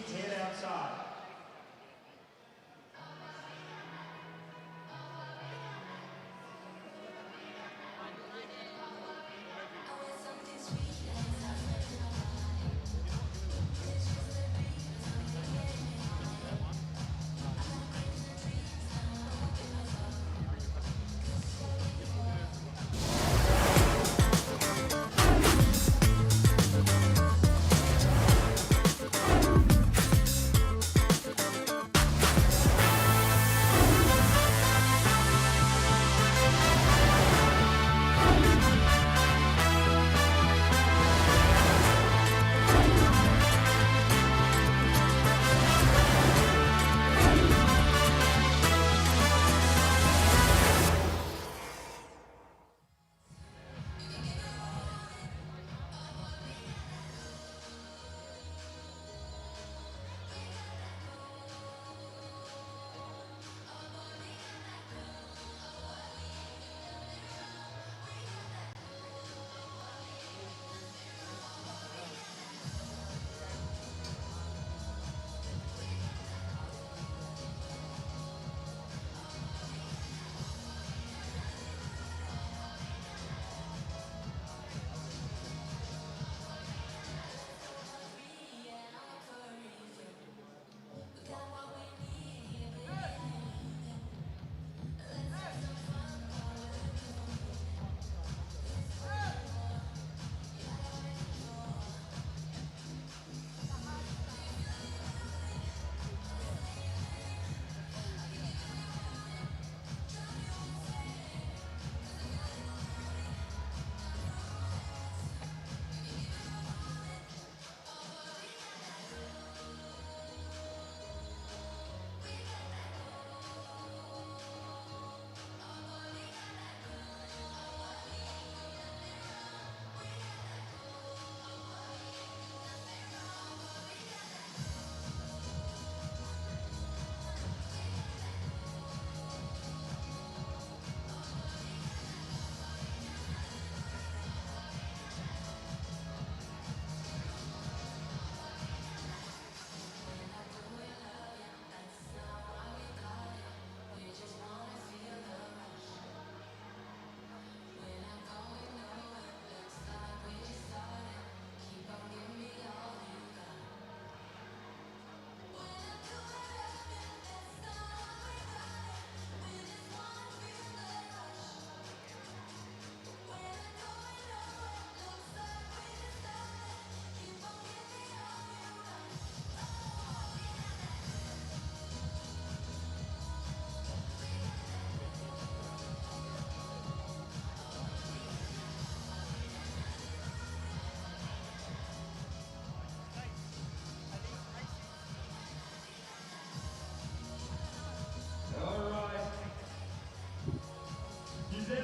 Kids head outside.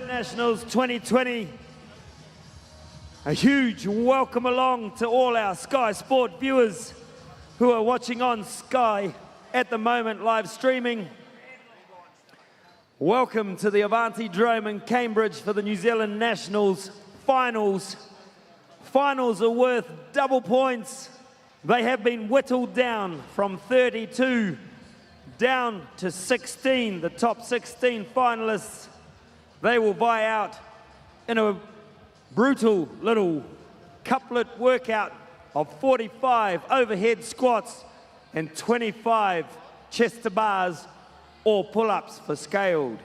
Nationals 2020. A huge welcome along to all our Sky Sport viewers who are watching on Sky at the moment, live streaming. Welcome to the Avanti Drome in Cambridge for the New Zealand Nationals finals. Finals are worth double points. They have been whittled down from 32 down to 16, the top 16 finalists. They will vie out in a brutal little couplet workout of 45 overhead squats and 25 chest to bars or pull-ups for scaled.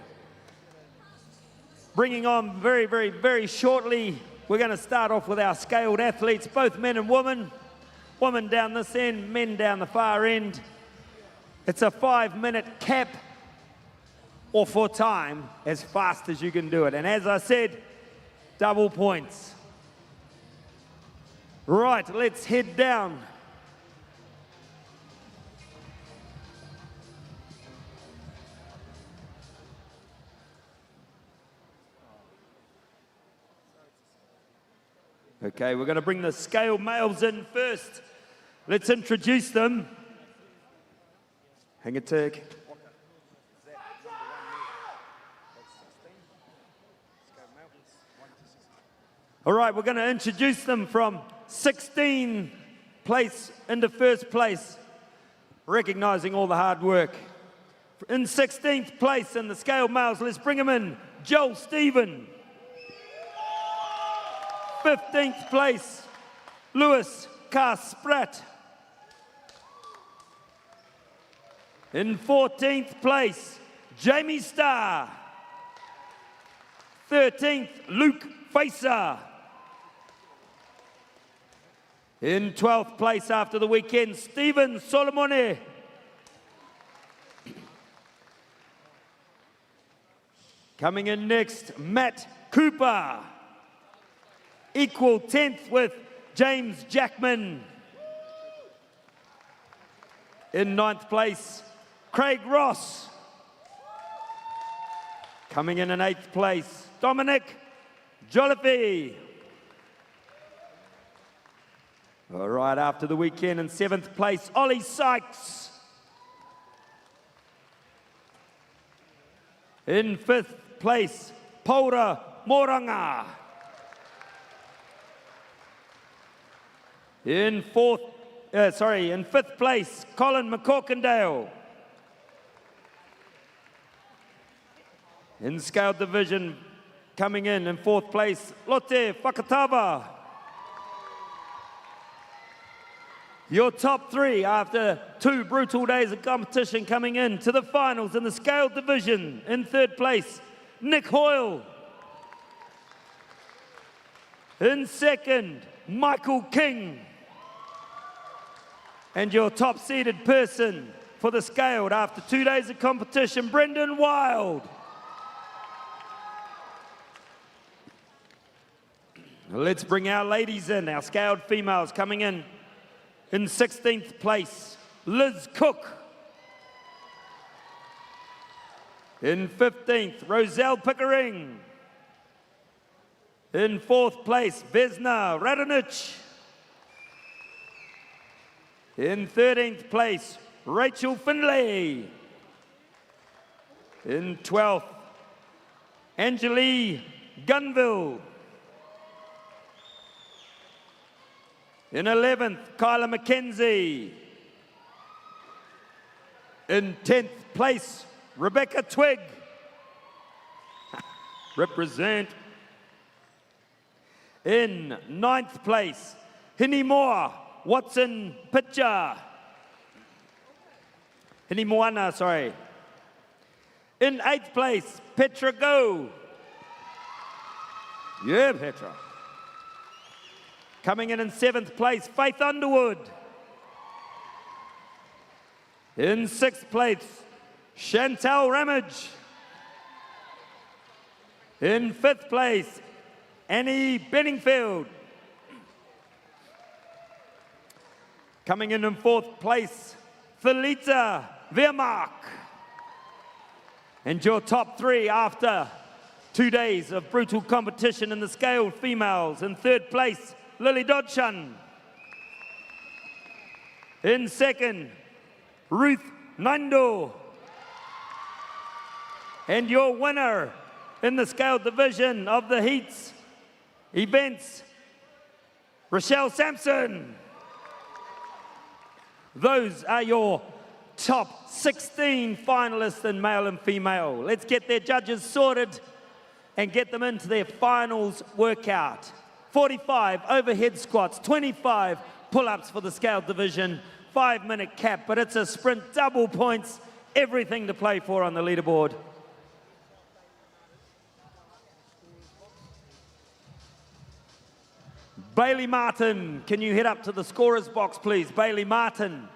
Bringing on very shortly, we're going to start off with our scaled athletes, both men and women. Women down this end, men down the far end. It's a 5-minute cap or for time, as fast as you can do it. And as I said, double points. Right, let's head down. Okay, we're going to bring the scale males in first. Let's introduce them. Hang a tick. All right, we're going to introduce them from 16th place into first place. recognizing all the hard work. In 16th place in the scale males, let's bring him in, Joel Stephen. 15th place, Lewis Carsprat. In 14th place, Jamie Starr. 13th, Luke Facer. In 12th place after the weekend, Stephen Solomone. Coming in next, Matt Cooper. Equal 10th with James Jackman. In 9th place, Craig Ross. Coming in 8th place, Dominic Jolliffe. All right, after the weekend in 7th place, Ollie Sykes. In 5th place, Paura Moranga. In 5th place, Colin McCorkindale. In scale division, coming in 4th place, Lotte Whakatava. Your top 3 after 2 brutal days of competition coming in to the finals in the scale division. In 3rd place, Nick Hoyle. In 2nd, Michael King. And your top seeded person for the scaled after 2 days of competition, Brendan Wild. Let's bring our ladies in, our scaled females coming in 16th place, Liz Cook. In 15th, Roselle Pickering. In 4th place, Vesna Radonich. In 13th place, Rachel Finlay. In 12th, Angelie Gunville. In 11th, Kyla McKenzie. In 10th place, Rebecca Twigg. Represent. In 9th place, Hinnie Moore Watson Pitcher. Hinnie Moana, sorry. In 8th place, Petra Go. Yeah, Petra. Coming in 7th place, Faith Underwood. In 6th place, Chantal Ramage. In 5th place, Annie Benningfield. Coming in 4th place, Felita Wehrmark. And your top 3 after 2 days of brutal competition in the scaled females. In 3rd place, Lily Dodson. In 2nd, Ruth Nando. And your winner in the scaled division of the heats events, Rochelle Sampson. Those are your top 16 finalists in male and female. Let's get their judges sorted and get them into their finals workout. 45 overhead squats, 25 pull-ups for the scale division, 5-minute cap, but it's a sprint, double points, everything to play for on the leaderboard. Bailey Martin, can you head up to the scorer's box, please? Bailey Martin,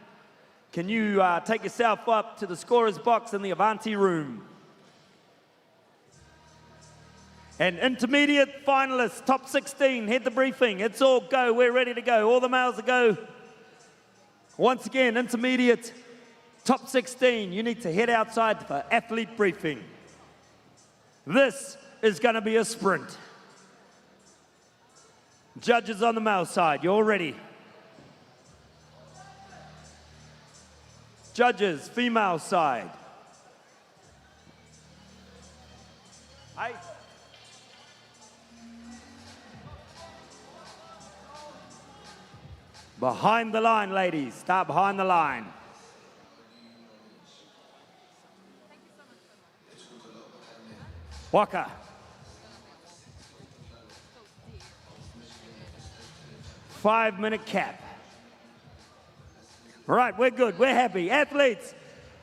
can you take yourself up to the scorer's box in the Avanti room? And intermediate finalists, top 16, head the briefing. It's all go, we're ready to go. All the males to go. Once again, intermediate, top 16, you need to head outside for athlete briefing. This is gonna be a sprint. Judges on the male side, you're ready. Judges, female side. Aye. Behind the line, ladies. Start behind the line. Waka. 5-minute cap. All right, we're good, we're happy. Athletes,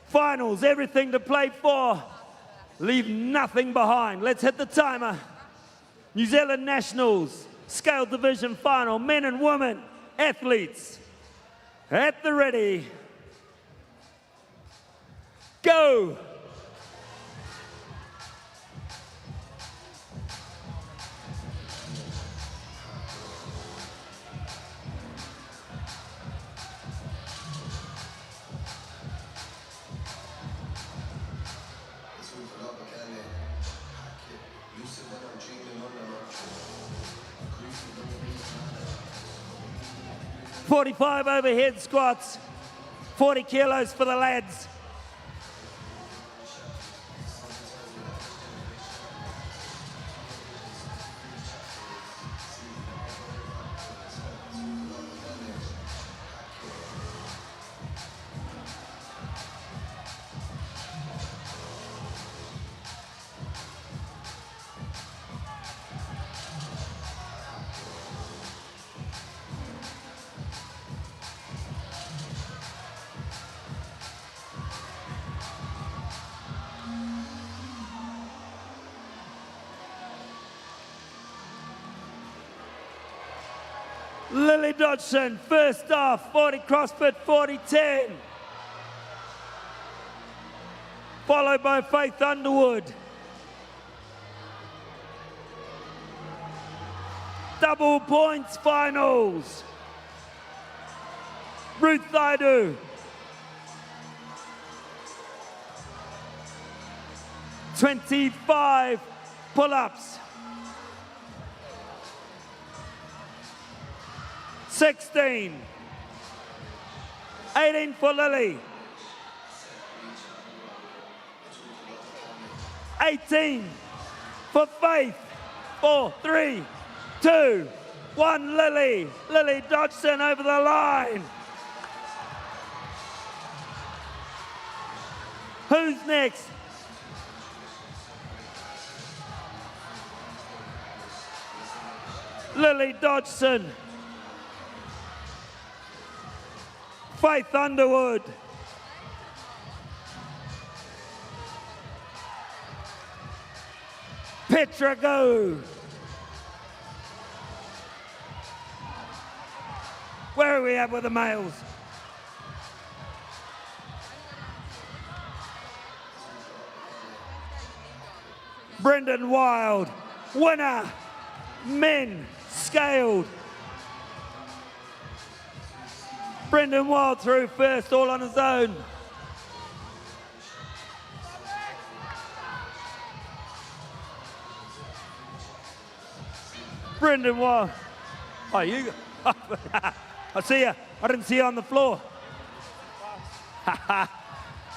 finals, everything to play for. Leave nothing behind. Let's hit the timer. New Zealand Nationals, Scale Division Final, men and women, athletes, at the ready. Go! "45 overhead squats, 40 kilos for the lads. Lily Dodson, first off, 40 CrossFit, 40-10. Followed by Faith Underwood. Double points finals. Ruth Thaidu. 25 pull-ups. 16. 18 for Lily. 18 for Faith. 4, 3, 2, 1, Lily. Lily Dodson over the line. Who's next? Lily Dodson. Faith Underwood. Petra Go. Where are we at with the males? Brendan Wild, winner, men, scaled. Brendan Wild through first, all on his own. Brendan Wild. Oh, you. I see you. I didn't see you on the floor.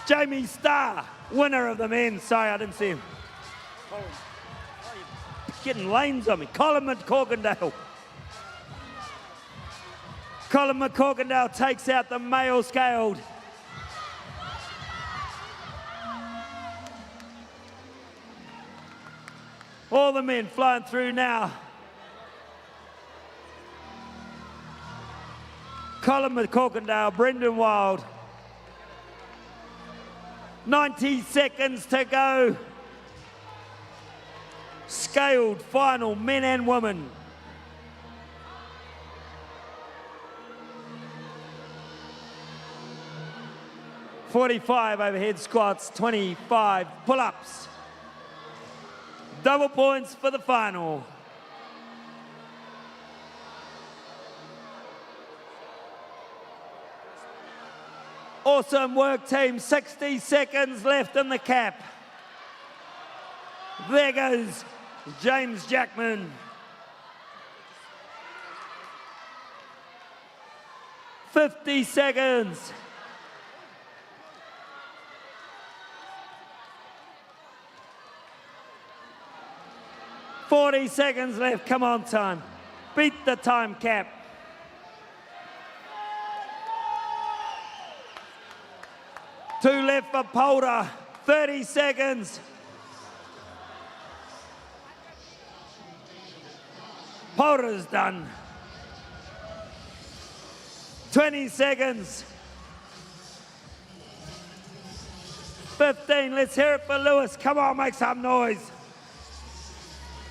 Jamie Starr, winner of the men. Sorry, I didn't see him. Oh, you're getting lanes on me. Colin McCorkindale. Colin McCorkindale takes out the male scaled. All the men flying through now. Colin McCorkindale, Brendan Wild. 90 seconds to go. Scaled final, men and women. "45 overhead squats, 25 pull-ups. Double points for the final. Awesome work, team. 60 seconds left in the cap. There goes James Jackman. 50 seconds. "40 seconds left. Come on, time. Beat the time cap. Two left for Polder. 30 seconds. Porter's done. 20 seconds. 15, let's hear it for Lewis. Come on, make some noise.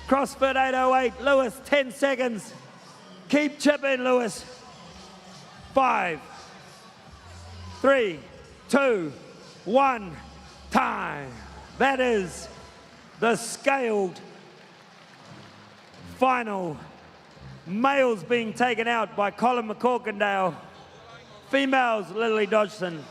CrossFit 808, Lewis, 10 seconds. Keep chipping, Lewis. 5, 3, 2, 1, time. That is the scaled final. Males being taken out by Colin McCorkindale. Females, Lily Dodgson.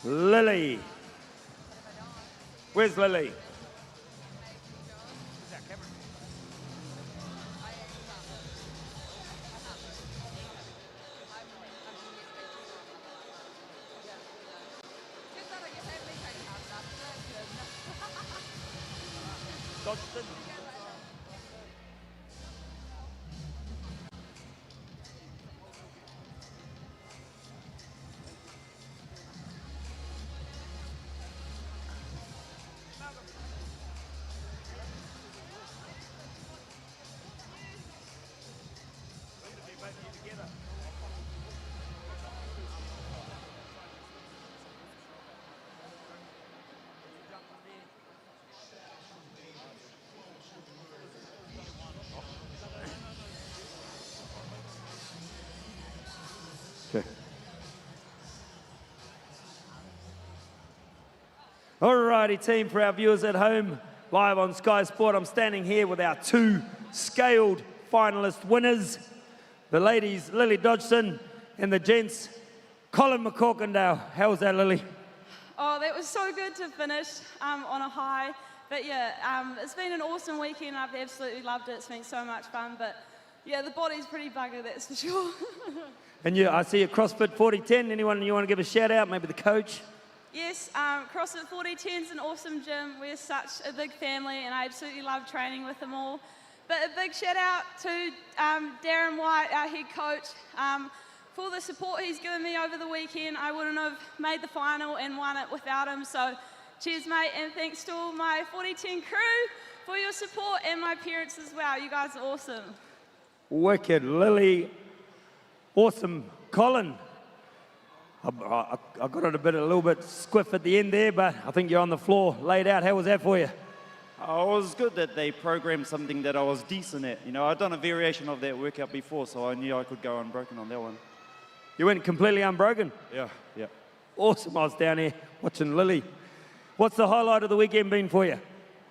Lily. Where's Lily? Dodgson. Okay. Alrighty, team, for our viewers at home, live on Sky Sport, I'm standing here with our 2 scaled finalist winners. The ladies, Lily Dodgson, and the gents, Colin McCorkindale. How was that, Lily? Oh, that was so good to finish on a high. But yeah, it's been an awesome weekend. I've absolutely loved it. It's been so much fun. But yeah, the body's pretty bugger, that's for sure. And you, I see a CrossFit 4010. Anyone you want to give a shout out? Maybe the coach? Yes, CrossFit 4010 is an awesome gym. We're such a big family, and I absolutely love training with them all. But a big shout out to Darren White, our head coach, for the support he's given me over the weekend. I wouldn't have made the final and won it without him. So cheers, mate, and thanks to all my 4010 crew for your support, and my parents as well. You guys are awesome. Wicked, Lily. Awesome, Colin. I got it a little bit squiff at the end there, but I think you're on the floor, laid out. How was that for you? It was good that they programmed something that I was decent at. You know, I'd done a variation of that workout before, so I knew I could go unbroken on that one. You went completely unbroken? Yeah. Awesome. I was down here watching Lily. What's the highlight of the weekend been for you?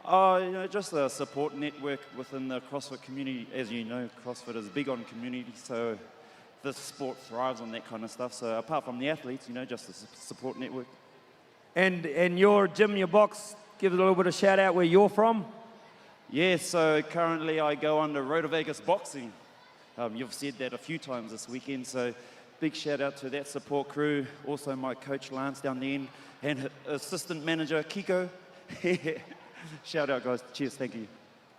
You know, just a support network within the CrossFit community. As you know, CrossFit is big on community, so this sport thrives on that kind of stuff. So apart from the athletes, you know, just a support network. And your gym, your box, give it a little bit of shout out where you're from. Yeah, so currently I go under Rotor Vegas Boxing. You've said that a few times this weekend, so big shout out to that support crew. Also my coach Lance down the end, and assistant manager Kiko. Shout out, guys. Cheers, thank you.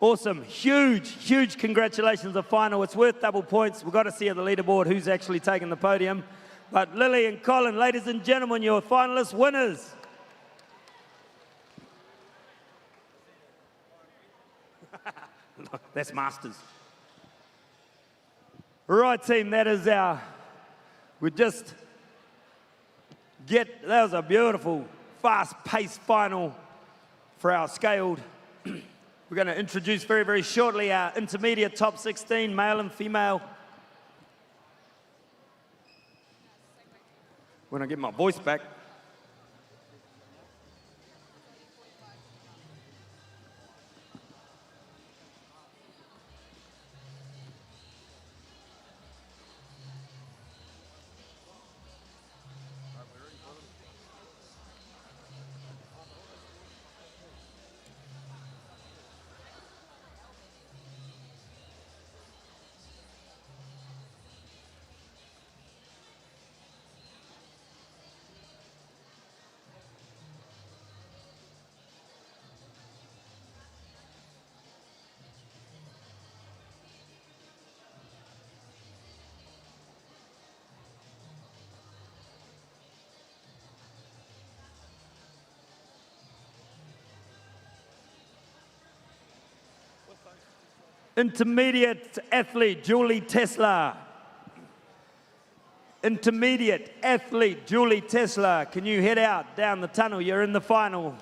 Awesome. Huge congratulations. The final. It's worth double points. We've got to see at the leaderboard who's actually taking the podium. But Lily and Colin, ladies and gentlemen, your finalist winners. That's Masters. Right, team, that is our... that was a beautiful, fast-paced final for our scaled. We're going to introduce very, very shortly our intermediate top 16, male and female. When I get my voice back. Intermediate athlete, Julie Tesla. Intermediate athlete, Julie Tesla. Can you head out down the tunnel? You're in the final.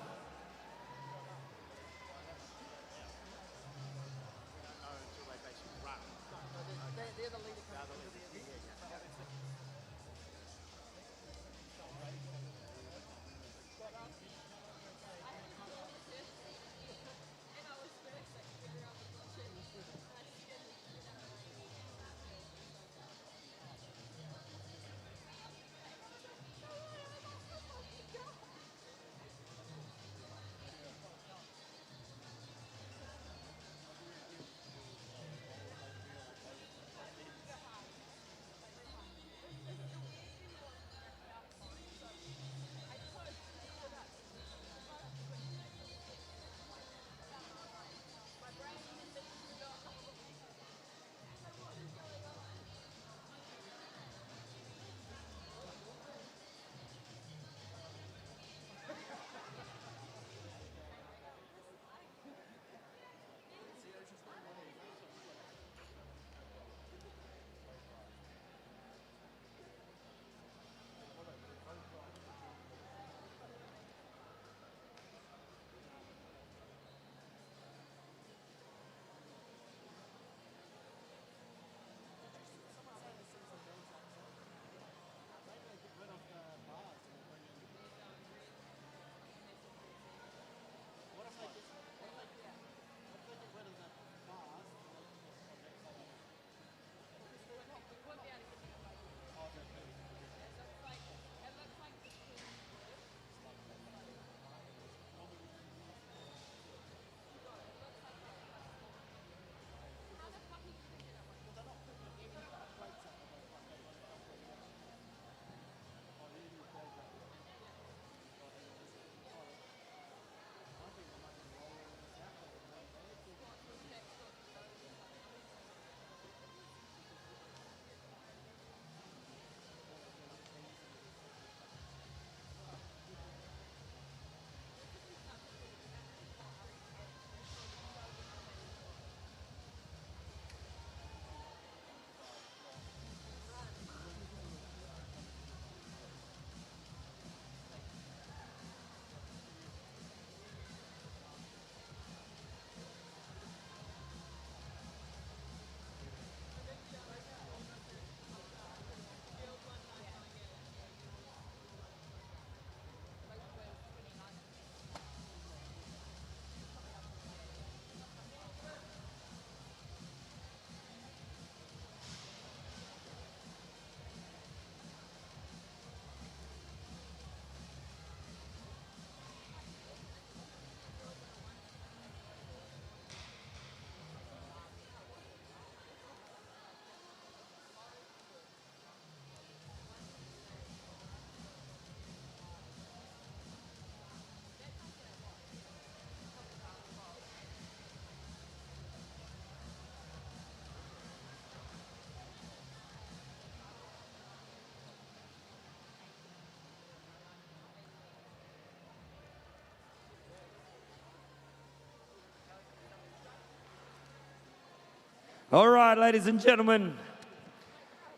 All right, ladies and gentlemen,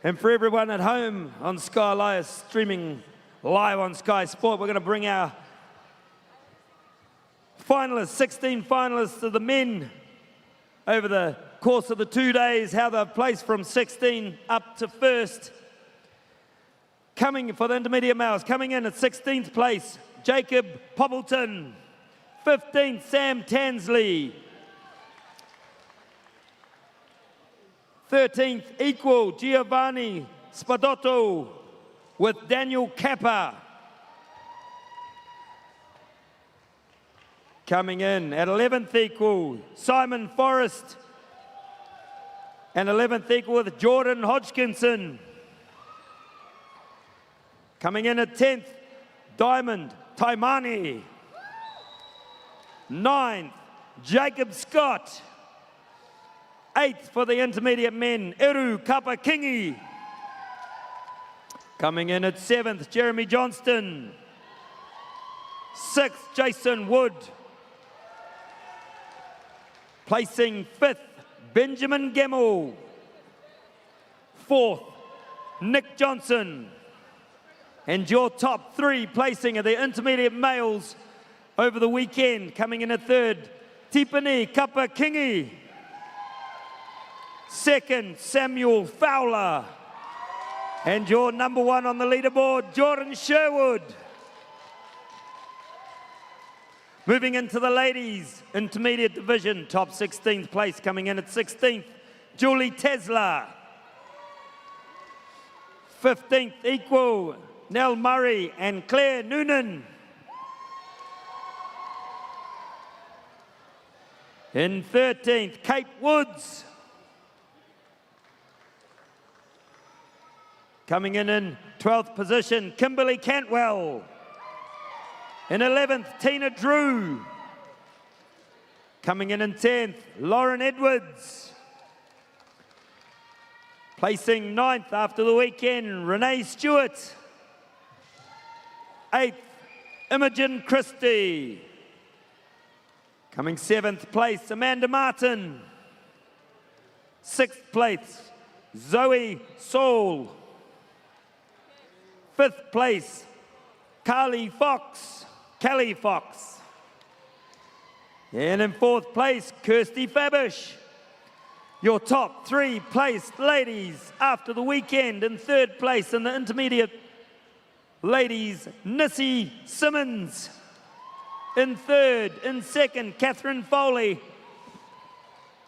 and for everyone at home on Sky Live, streaming live on Sky Sport, we're going to bring our finalists, 16 finalists of the men over the course of the 2 days, how they've placed from 16 up to first. Coming for the intermediate males, coming in at 16th place, Jacob Poppleton. 15th, Sam Tansley. 13th, equal, Giovanni Spadotto with Daniel Kappa. Coming in at 11th equal, Simon Forrest. And 11th equal with Jordan Hodgkinson. Coming in at 10th, Diamond Taimani. 9th, Jacob Scott. 8th for the intermediate men, Eru Kapakingi. Coming in at 7th, Jeremy Johnston. 6th, Jason Wood. Placing 5th, Benjamin Gemmell. 4th, Nick Johnson. And your top 3 placing of the intermediate males over the weekend, coming in at 3rd, Tipani Kapa Kingi. 2nd, Samuel Fowler. And your number 1 on the leaderboard, Jordan Sherwood. Moving into the ladies' intermediate division, top 16th place, coming in at 16th, Julie Tesla. 15th equal, Nell Murray and Claire Noonan. In 13th, Kate Woods. Coming in 12th position, Kimberly Cantwell. In 11th, Tina Drew. Coming in 10th, Lauren Edwards. Placing 9th after the weekend, Renee Stewart. 8th, Imogen Christie. Coming 7th place, Amanda Martin. 6th place, Zoe Saul. 5th place, Kelly Fox. And in 4th place, Kirsty Fabish. Your top 3 placed ladies after the weekend. In 3rd place in the intermediate ladies, Nissy Simmons. In 3rd, in 2nd, Catherine Foley.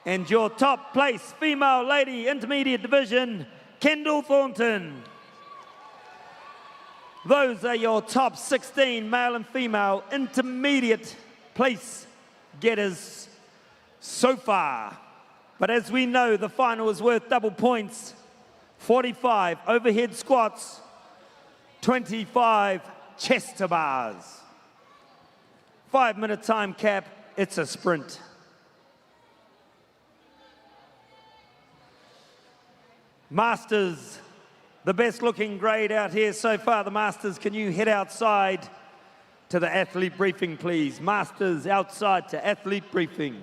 And your top place female lady intermediate division, Kendall Thornton. Those are your top 16 male and female intermediate place getters so far. But as we know, the final is worth double points. 45 overhead squats, 25 chest to bars. 5-minute time cap, it's a sprint. Masters, the best looking grade out here so far. The Masters, can you head outside to the athlete briefing, please? Masters, outside to athlete briefing.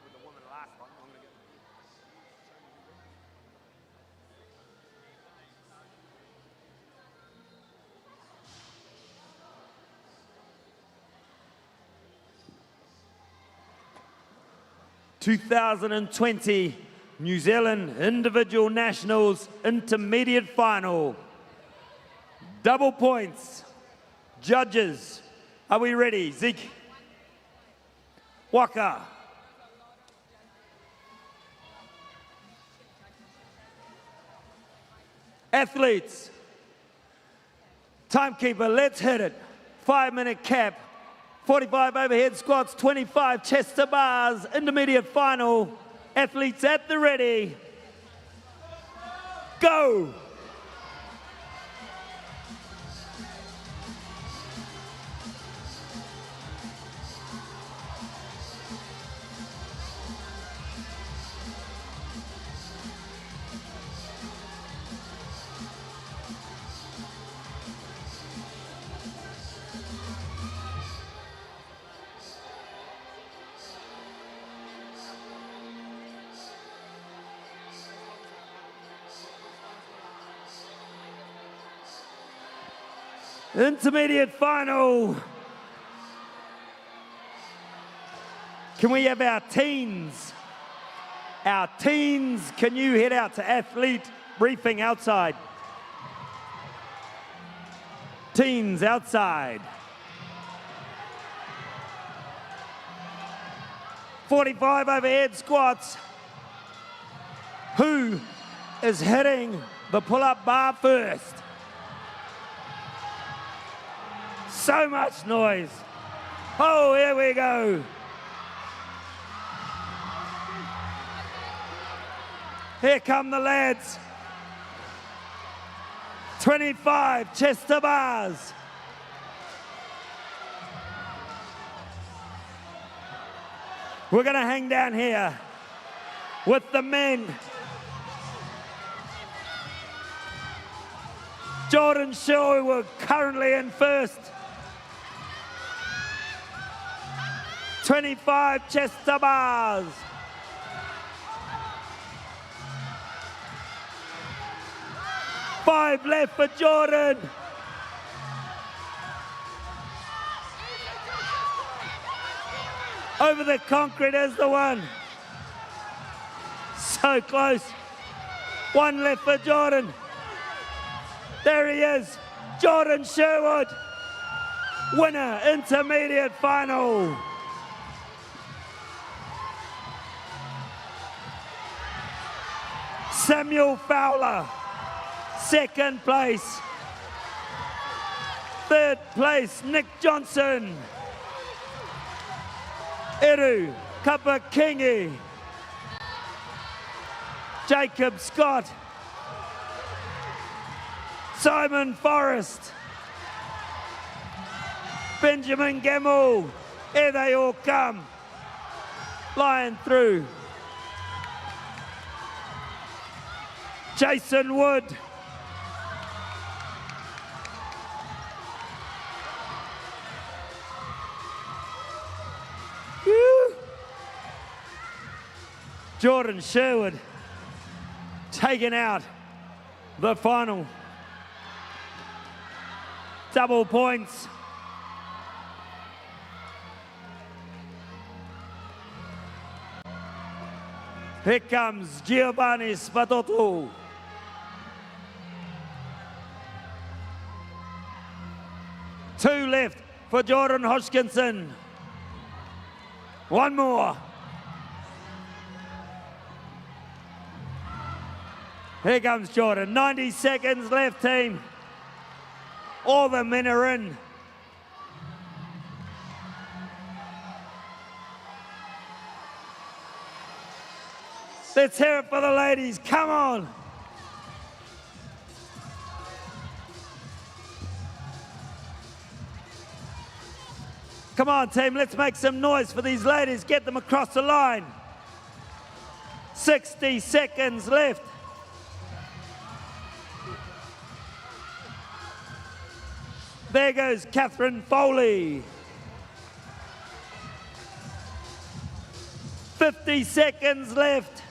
With the woman last one, I'm going to get 2020 New Zealand Individual Nationals Intermediate Final. Double points. Judges, are we ready? Zeke. Waka. Athletes. Timekeeper, let's hit it. 5-minute cap. 45 overhead squats, 25 chest to bars, intermediate final. Athletes at the ready. Go! Intermediate final. Can we have our teens? Our teens, can you head out to athlete briefing outside? Teens outside. 45 overhead squats. Who is hitting the pull-up bar first? So much noise. Oh, here we go. Here come the lads. 25 chest to bars. We're going to hang down here with the men. Jordan Sherwood currently in first. 25 chest to bars. Five left for Jordan. Over the concrete is the one. So close. One left for Jordan. There he is, Jordan Sherwood. Winner, intermediate final. Samuel Fowler, second place. Third place, Nick Johnson. Eru Kapakingi. Jacob Scott. Simon Forrest. Benjamin Gemmell. Here they all come. Flying through. Jason Wood. Woo. Jordan Sherwood taking out the final. Double points. Here comes Giovanni Spatotto. Two left for Jordan Hodgkinson. One more. Here comes Jordan. 90 seconds left, team. All the men are in. Let's hear it for the ladies. Come on. Come on, team. Let's make some noise for these ladies. Get them across the line. 60 seconds left. There goes Catherine Foley. 50 seconds left.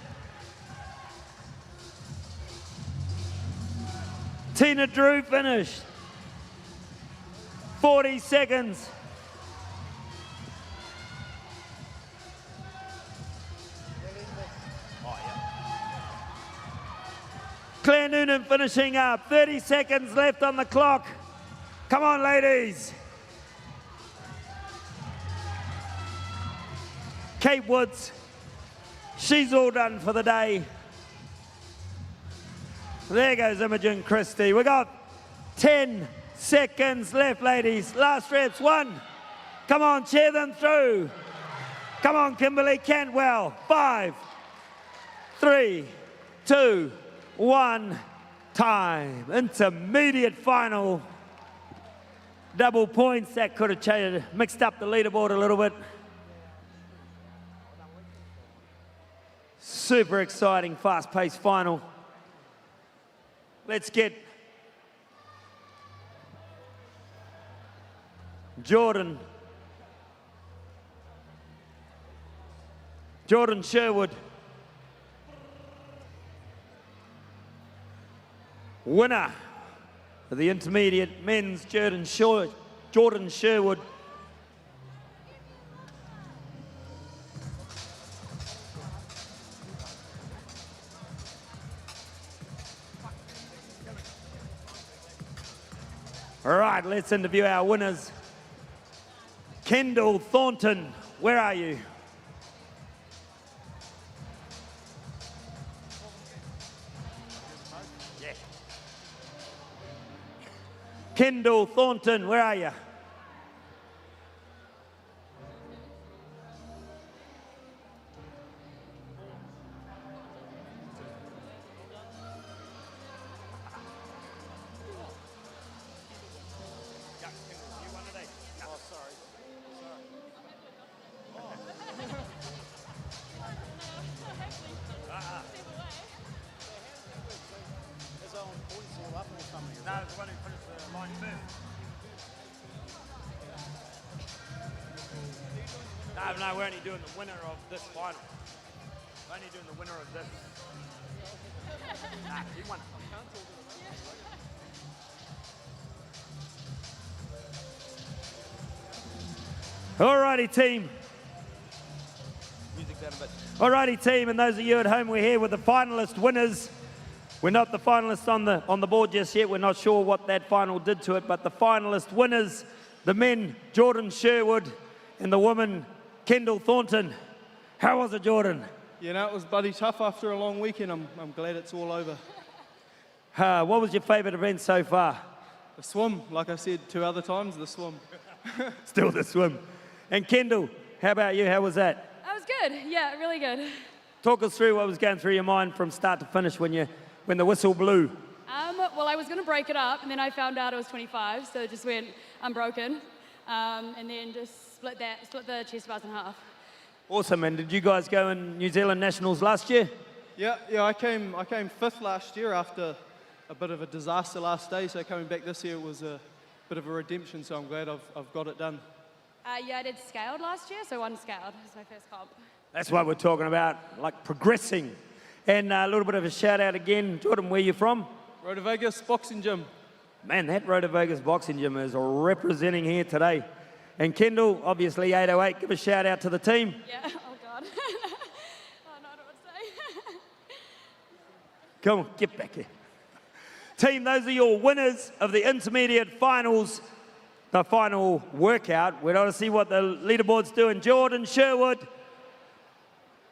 Tina Drew finished. 40 seconds. Claire Noonan finishing up. 30 seconds left on the clock. Come on, ladies. Kate Woods, she's all done for the day. There goes Imogen Christie. We got 10 seconds left, ladies. Last reps, one. Come on, cheer them through. Come on, Kimberly Cantwell. 5, 3, 2, 1. Time. Intermediate final. Double points. That could have changed, mixed up the leaderboard a little bit. Super exciting, fast-paced final. Let's get Jordan Sherwood, winner of the intermediate men's. Jordan Sherwood. All right, let's interview our winners. Kendall Thornton, where are you? Yeah. Kendall Thornton, where are you? No, we're only doing the winner of this final. We're only doing the winner of this. Nah, he won. Alrighty, team. Music down a bit. Alrighty, team, and those of you at home, we're here with the finalist winners. We're not the finalists on the board just yet. We're not sure what that final did to it, but the finalist winners, the men, Jordan Sherwood, and the woman, Kendall Thornton. How was it, Jordan? You know, it was bloody tough after a long weekend. I'm glad it's all over. What was your favourite event so far? The swim, like I said 2 other times, the swim. Still the swim. And Kendall, how about you? How was that? That was good. Yeah, really good. Talk us through what was going through your mind from start to finish when the whistle blew. Well, I was going to break it up, and then I found out it was 25, so it just went unbroken, and then just split the chest bars in half. Awesome. And did you guys go in New Zealand Nationals last year? Yeah, I came 5th last year after a bit of a disaster last day, so coming back this year was a bit of a redemption, so I'm glad I've got it done. Yeah, I did scaled last year, so one scaled. It was my first comp. That's what we're talking about, like progressing. And a little bit of a shout out again. Jordan, where you from? Road to Vegas boxing gym. Man, that Road to Vegas boxing gym is representing here today. And Kendall, obviously 808, give a shout out to the team. Yeah, oh God. Oh, no, I don't know what to say. Come on, get back here. Team, those are your winners of the intermediate finals, the final workout. We're going to see what the leaderboard's doing. Jordan Sherwood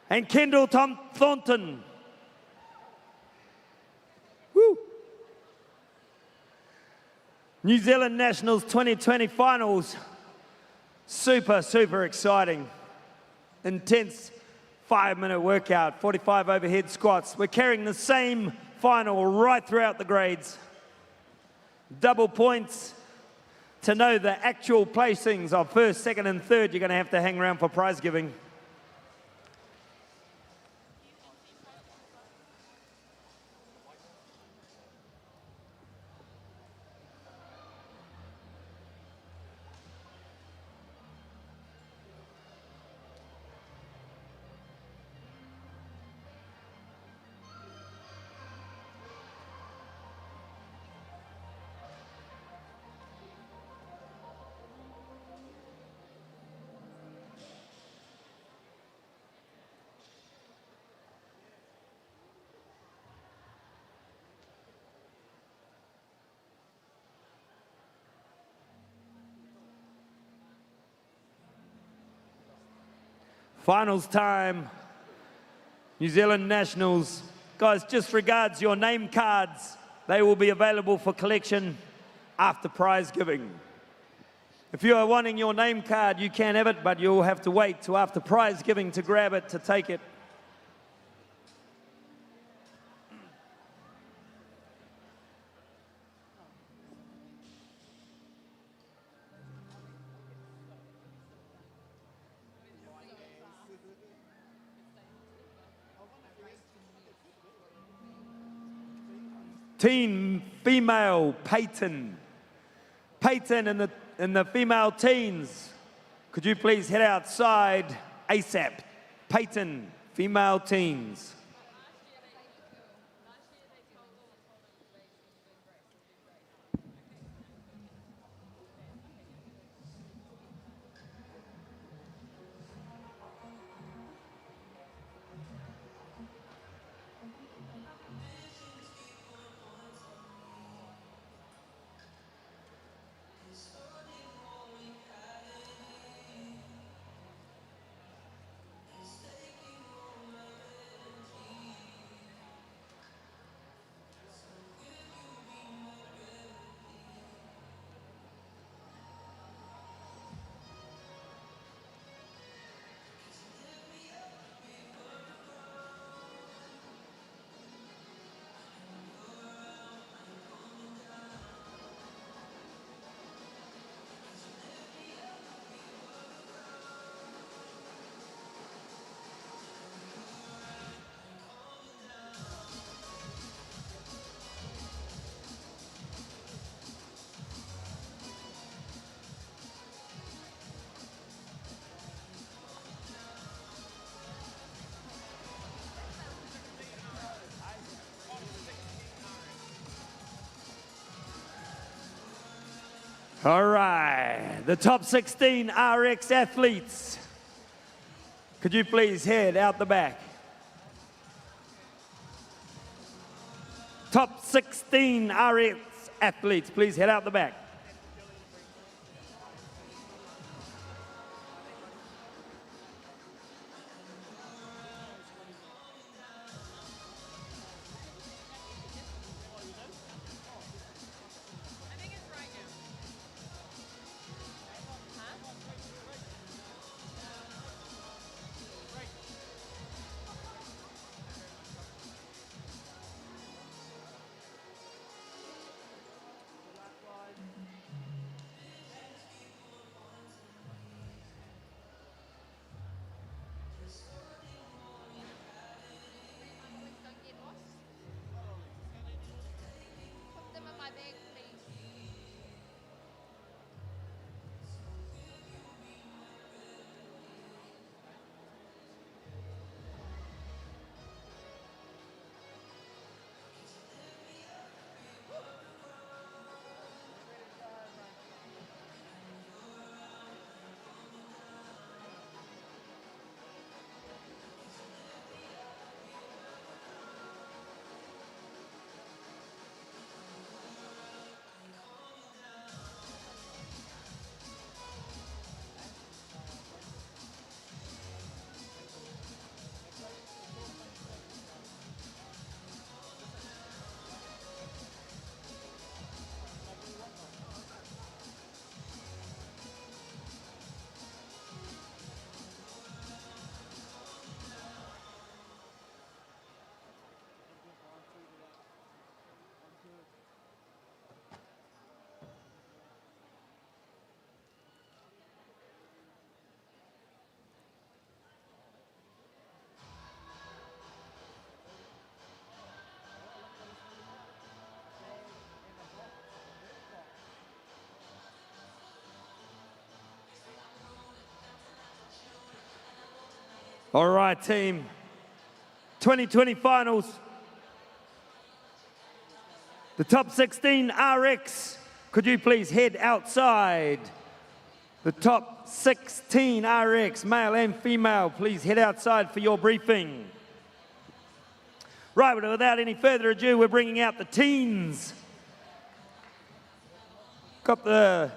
and Kendall Thornton. Woo. New Zealand Nationals 2020 finals. Super, super exciting. Intense 5-minute workout, 45 overhead squats. We're carrying the same final right throughout the grades. Double points. To know the actual placings of first, second, and third, you're going to have to hang around for prize giving. Finals time. New Zealand Nationals. Guys, just regards your name cards. They will be available for collection after prize giving. If you are wanting your name card, you can have it, but you'll have to wait till after prize giving to grab it, to take it. Team female, Peyton. Peyton and the female teens, could you please head outside ASAP? Peyton, female teens. All right, the top 16 RX athletes. Could you please head out the back? Top 16 RX athletes, please head out the back. All right, team. 2020 finals. The top 16 RX. Could you please head outside? The top 16 RX, male and female, please head outside for your briefing. Right, but without any further ado, we're bringing out the teens. Got the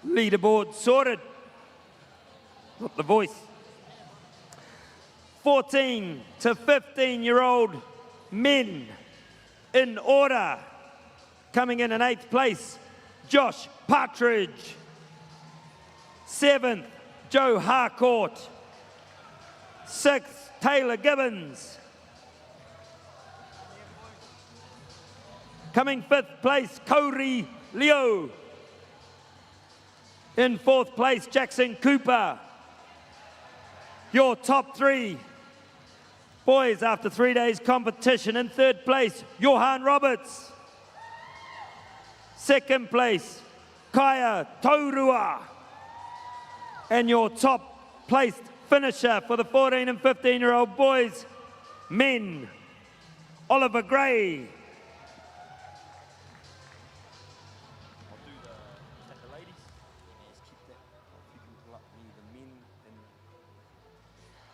leaderboard sorted. Got the voice. 14 to 15-year-old men in order. Coming in 8th place, Josh Partridge. 7th, Joe Harcourt. 6th, Taylor Gibbons. Coming 5th place, Corey Leo. In 4th place, Jackson Cooper. Your top 3 boys after 3 days competition. In 3rd place, Johan Roberts. 2nd place, Kaya Taurua. And your top placed finisher for the 14 and 15-year-old boys, men, Oliver Gray.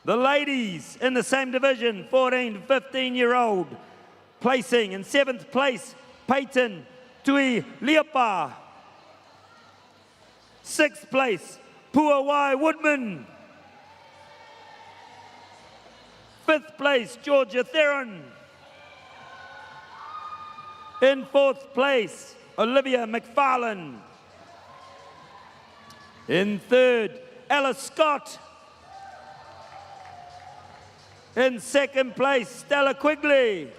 The ladies in the same division, 14 to 15-year-old, placing in 7th place, Peyton Tui Liapa. 6th place, Puawai Woodman. 5th place, Georgia Theron. In 4th place, Olivia McFarlane. In 3rd, Alice Scott. In 2nd place, Stella Quigley.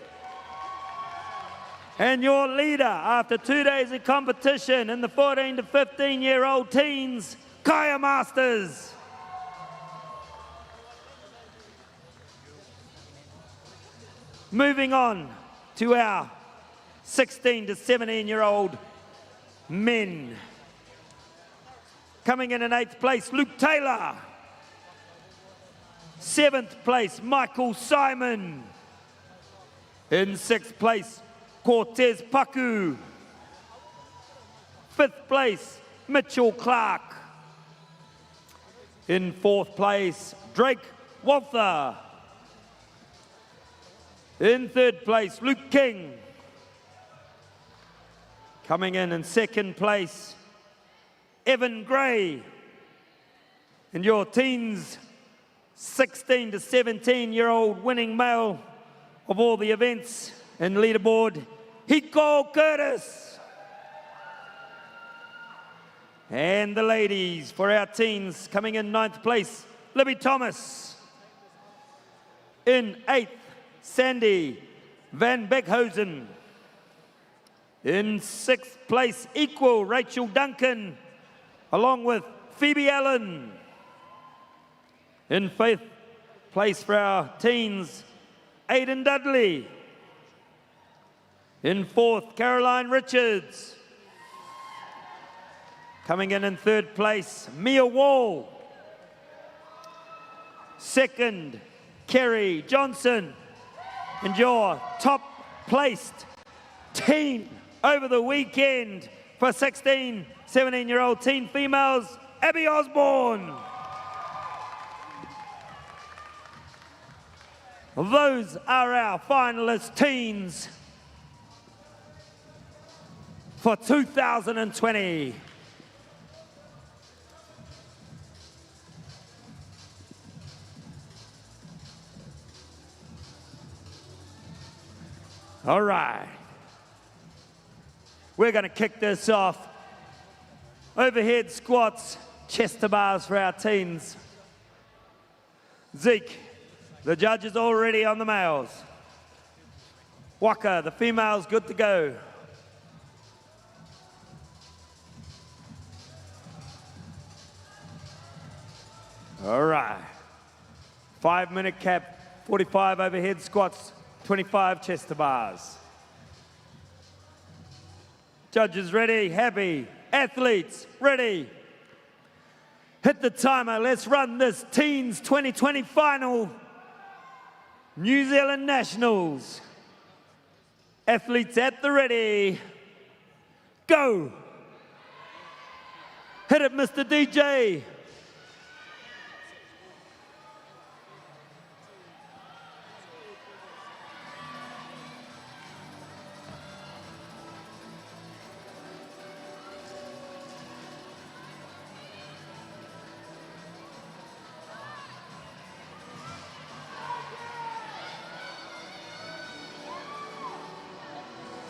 And your leader after 2 days of competition in the 14 to 15-year-old teens, Kaya Masters. Moving on to our 16 to 17-year-old men. Coming in 8th place, Luke Taylor. 7th place, Michael Simon. In 6th place, Cortez Paku. 5th place, Mitchell Clark. In 4th place, Drake Walther. In 3rd place, Luke King. Coming in 2nd place, Evan Gray. And your teens, 16 to 17-year-old winning male of all the events in leaderboard, Hiko Curtis. And the ladies for our teens coming in 9th place, Libby Thomas. In 8th, Sandy Van Beckhosen. In 6th place, equal Rachel Duncan, along with Phoebe Allen. In 5th place for our teens, Aidan Dudley. In 4th, Caroline Richards. Coming in 3rd place, Mia Wall. 2nd, Kerry Johnson. And your top placed teen over the weekend for 16, 17-year-old teen females, Abby Osborne. Those are our finalist teens for 2020. All right. We're going to kick this off. Overhead squats, chest to bars for our teens. Zeke, the judge is already on the males. Waka, the females, good to go. All right. 5-minute cap, 45 overhead squats, 25 chest to bars. Judges ready, happy. Athletes ready. Hit the timer, let's run this Teens 2020 final. New Zealand Nationals. Athletes at the ready. Go. Hit it, Mr. DJ.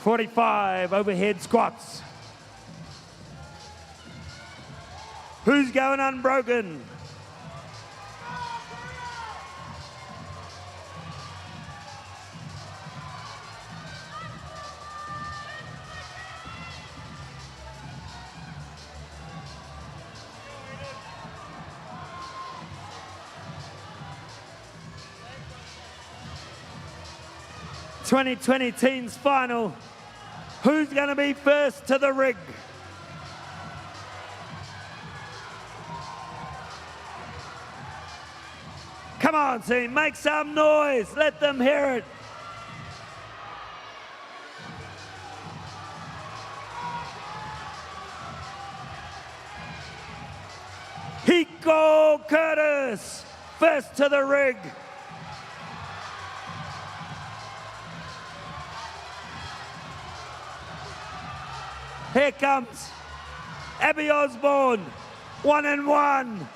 .45 overhead squats. Who's going unbroken? '20 Teens final. Who's going to be first to the rig? Come on, team, make some noise. Let them hear it. Hiko Curtis, first to the rig. Here comes Abby Osborne, 1 and 1,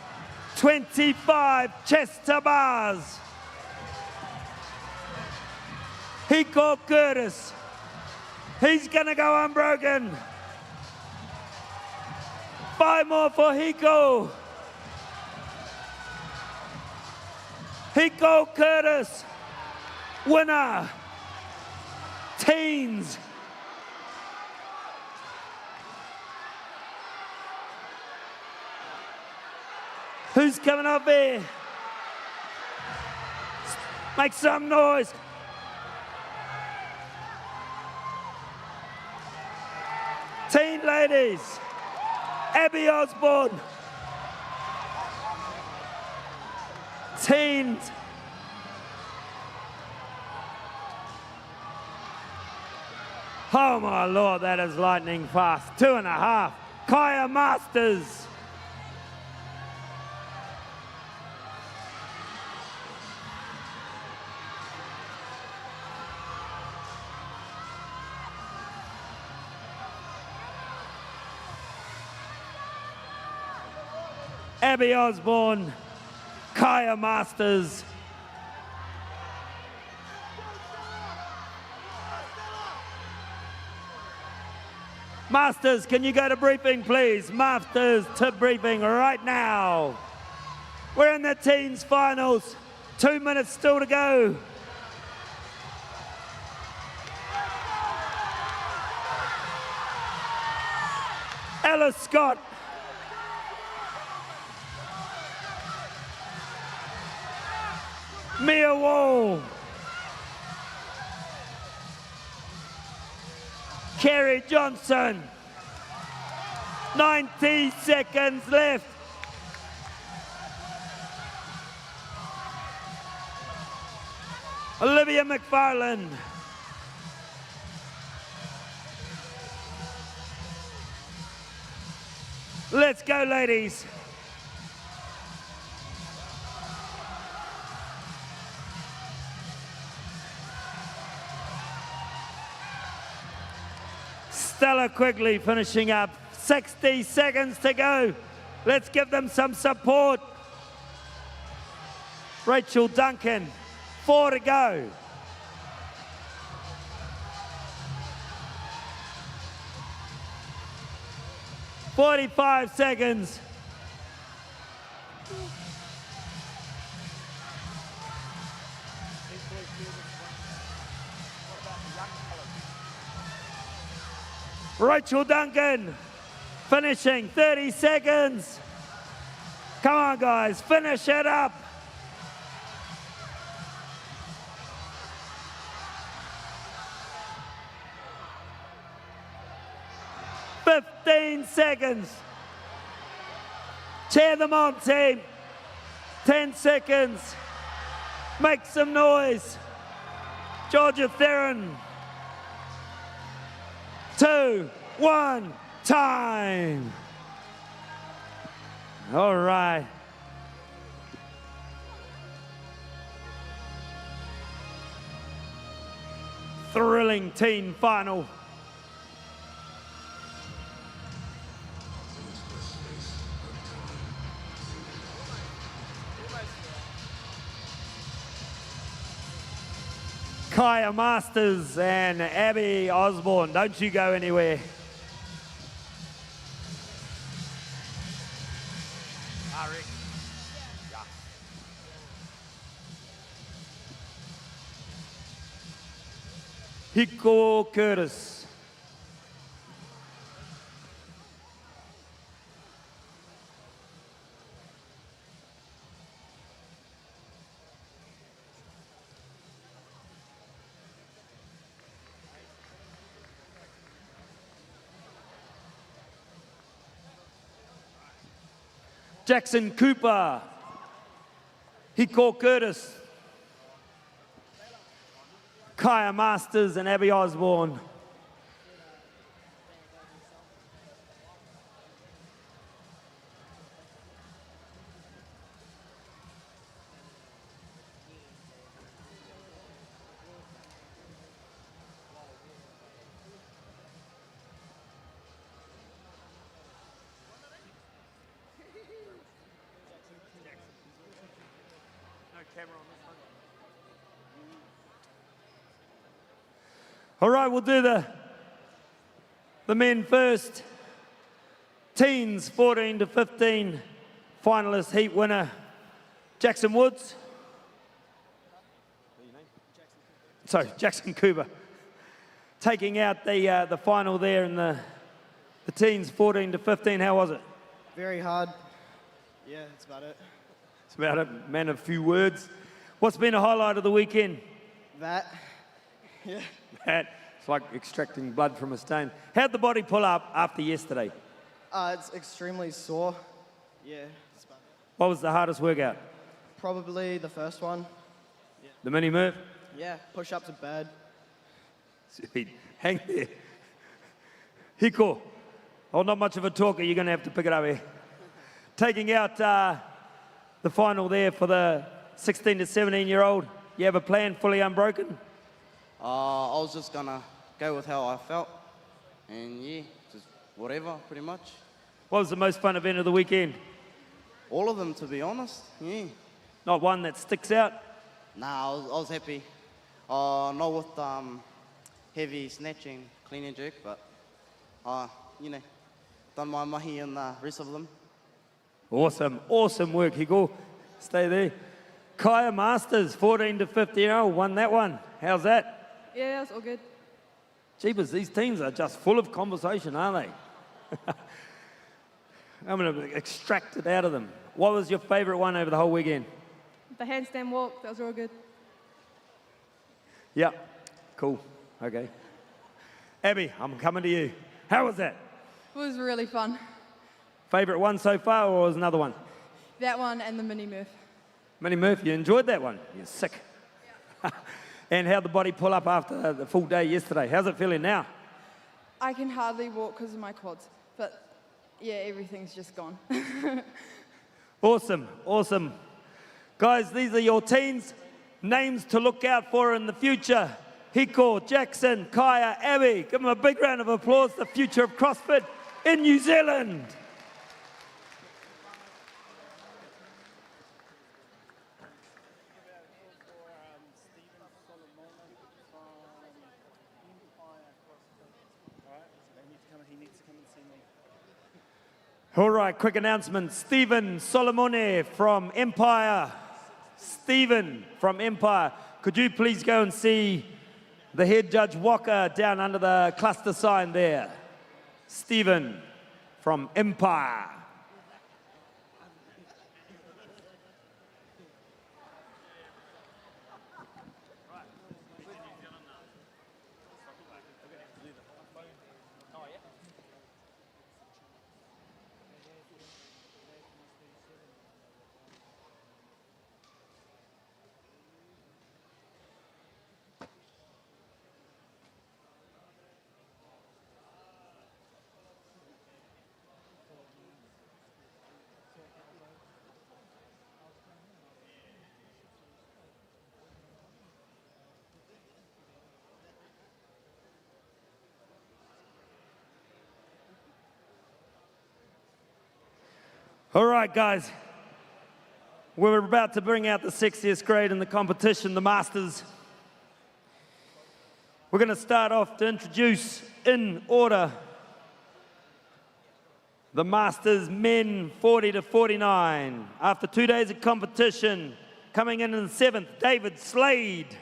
25 chest to bars. Hiko Curtis, he's gonna go unbroken. 5 more for Hiko. Hiko Curtis, winner, Teens. Who's coming up here? Make some noise. Teen ladies, Abby Osborne. Teens. Oh my Lord, that is lightning fast. 2.5 Kaya Masters. Abby Osborne, Kaya Masters. Masters, can you go to briefing, please? Masters to briefing right now. We're in the teens finals. 2 minutes still to go. Alice Scott. Mia Wall. Kerry Johnson. 90 seconds left. Olivia McFarlane. Let's go, ladies. Stella Quigley finishing up. 60 seconds to go. Let's give them some support. Rachel Duncan, 4 to go. "45 seconds. Rachel Duncan finishing, 30 seconds. Come on, guys, finish it up. "15 seconds. Cheer them on, team. 10 seconds. Make some noise. Georgia Theron. 2, 1, time. All right. Thrilling teen final. Kaya Masters and Abby Osborne, don't you go anywhere. Hiko Curtis. Jackson Cooper, Hiko Curtis, Kaya Masters and Abby Osborne. All right, we'll do the men first. Teens 14 to 15, finalist heat winner, Jackson Woods. Sorry, Jackson Cooper. Taking out the final there in the teens 14 to 15, how was it? Very hard. Yeah, that's about it. It's about it, man of few words. What's been a highlight of the weekend? That. Yeah. That. It's like extracting blood from a stone. How'd the body pull up after yesterday? It's extremely sore. Yeah, that's about it. What was the hardest workout? Probably the first one. The mini move? Yeah, push-ups are bad. Sweet. Hang there. Hiko, Oh, not much of a talker. You're going to have to pick it up here. Taking out the final there for the 16 to 17-year-old. You have a plan, fully unbroken? I was just gonna go with how I felt, and yeah, just whatever, pretty much. What was the most fun event of the weekend? All of them, to be honest. Yeah. Not one that sticks out? Nah, I was happy. Not with heavy snatching, clean and jerk, but you know, done my mahi and the rest of them. Awesome, awesome work, Hiko. Stay there. Kaya Masters, 14 to 15-year-old, won that one. How's that? Yeah, it's all good. Jeepers, these teams are just full of conversation, aren't they? I'm going to extract it out of them. What was your favourite one over the whole weekend? The handstand walk, that was real good. Yeah, cool. Okay. Abby, I'm coming to you. How was that? It was really fun. Favourite one so far, or was another one? That one and the mini Murph. Minnie Murphy, you enjoyed that one? You're sick. Yeah. And how'd the body pull up after the full day yesterday? How's it feeling now? I can hardly walk because of my quads, but yeah, everything's just gone. Awesome, awesome. Guys, these are your teens. Names to look out for in the future. Hiko, Jackson, Kaya, Abby. Give them a big round of applause. The future of CrossFit in New Zealand. All right, quick announcement. Stephen Solomone from Empire. Stephen from Empire. Could you please go and see the head judge Walker down under the cluster sign there? Stephen from Empire. All right, guys. We're about to bring out the sexiest grade in the competition, the Masters. We're going to start off to introduce, in order, the Masters men 40 to 49. After 2 days of competition, coming in 7th, David Slade.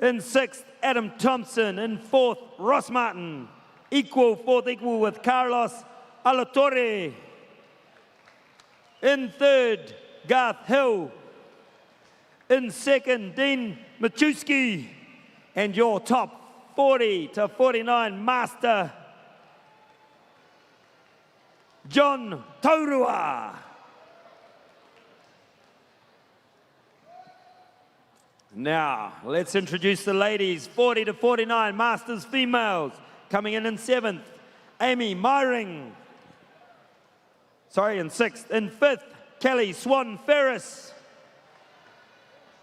In 6th, Adam Thompson. In 4th, Ross Martin. Fourth equal with Carlos Alatorre. In 3rd, Garth Hill. In 2nd, Dean Machuski. And your top 40 to 49 master, John Taurua. Now, let's introduce the ladies. 40 to 49 masters females. Coming in 7th, Amy Myring. In 6th. In 5th, Kelly Swan Ferris.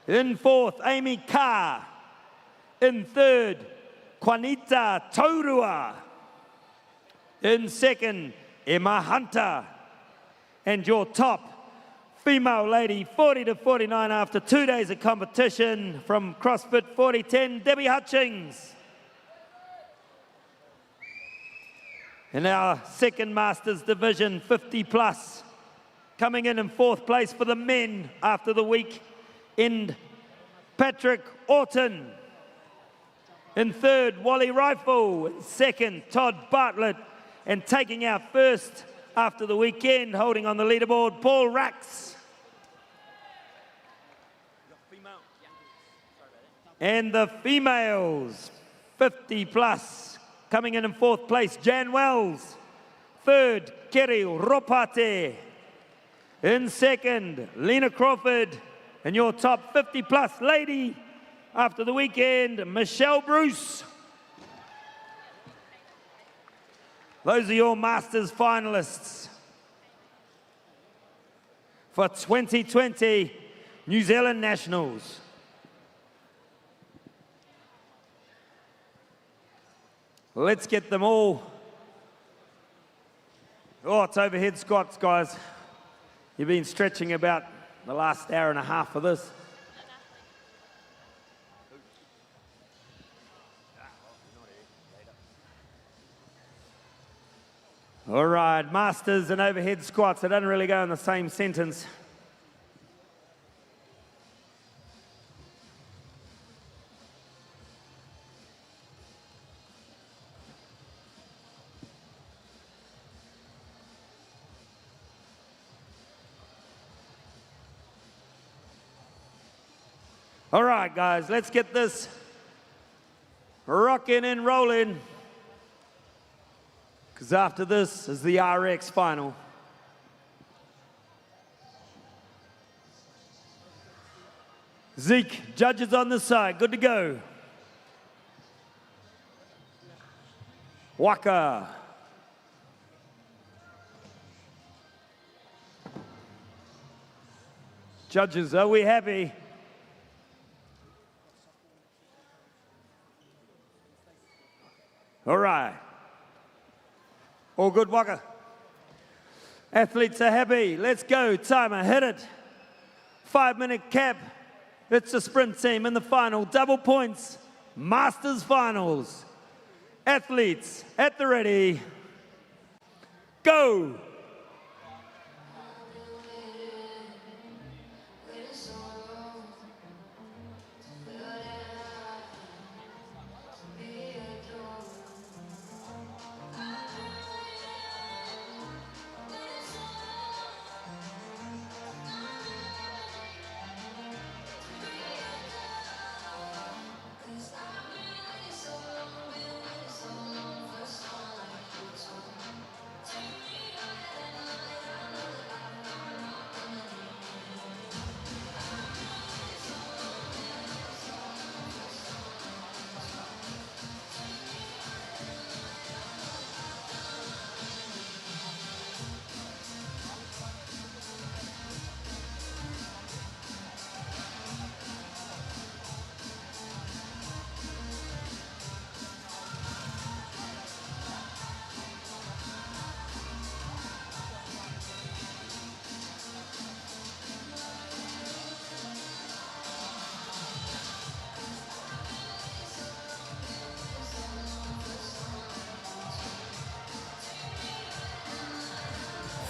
In 4th, Amy Carr. In 3rd, Juanita Taurua. In 2nd, Emma Hunter. And your top female lady, 40 to 49 after 2 days of competition from CrossFit 4010, Debbie Hutchings. In our second Masters division, 50 plus, coming in 4th place for the men after the weekend, Patrick Orton. In 3rd, Wally Rifle. In 2nd, Todd Bartlett. And taking our first after the weekend, holding on the leaderboard, Paul Rax. And the females, 50 plus, coming in 4th place, Jan Wells. 3rd, Kerry Ropate. In 2nd, Lena Crawford. And your top 50 plus lady after the weekend, Michelle Bruce. Those are your Masters finalists for 2020 New Zealand Nationals. Let's get them all. Oh, it's overhead squats, guys. You've been stretching about the last hour and a half for this. All right, Masters and overhead squats. They don't really go in the same sentence. All right, guys, let's get this rocking and rolling. Because after this is the RX final. Zeke, judges on this side, good to go. Waka. Judges, are we happy? All right. All good, Waka. Athletes are happy. Let's go. Timer, hit it. 5-minute cap. It's the sprint team in the final. Double points. Masters finals. Athletes at the ready. Go.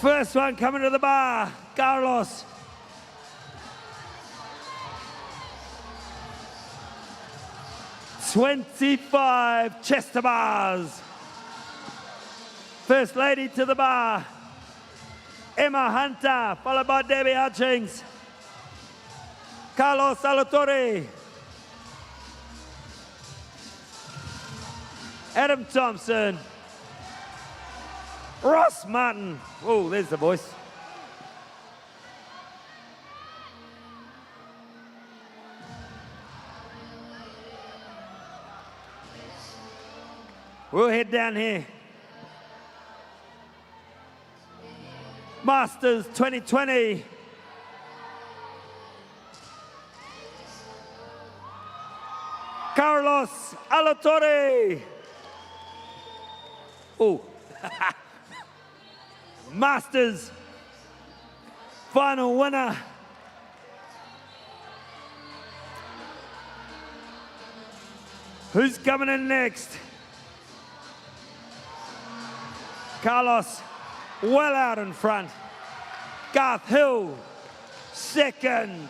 First one coming to the bar, Carlos. "25 chest to bars. First lady to the bar, Emma Hunter, followed by Debbie Hutchings. Carlos Alatorre. Adam Thompson. Ross Martin. Oh, there's the voice. We'll head down here. Masters 2020. Carlos Alatorre. Oh. Masters final winner. Who's coming in next? Carlos, well out in front. Garth Hill, second.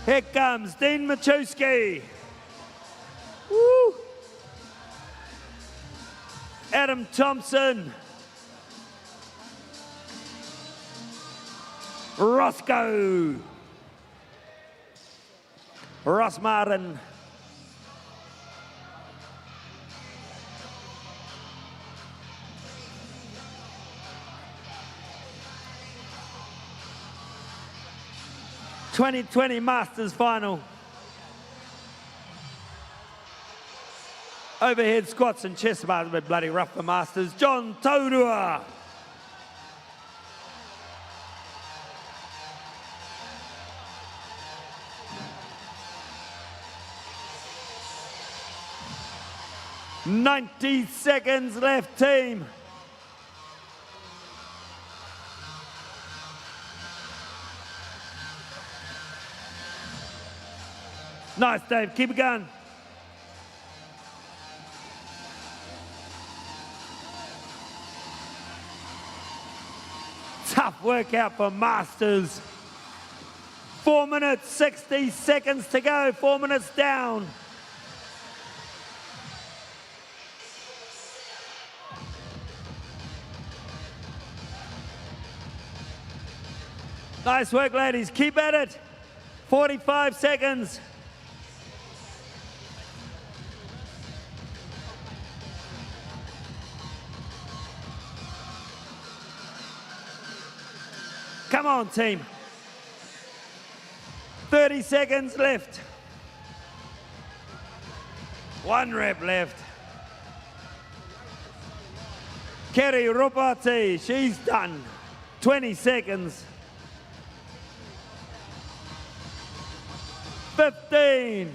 Here comes Dean Machowski. Woo. Adam Thompson. Roscoe. Ross Martin. 2020 Masters Final. Overhead squats and chest bars, a bit bloody rough for Masters. John Taurua. "90 seconds left, team." Nice, Dave. Keep it going. Tough workout for Masters. 4 minutes, 60 seconds to go. 4 minutes down. Nice work, ladies. Keep at it. 45 seconds. Come on, team. 30 seconds left. 1 rep left. Keri Ropati, she's done. 20 seconds. 15.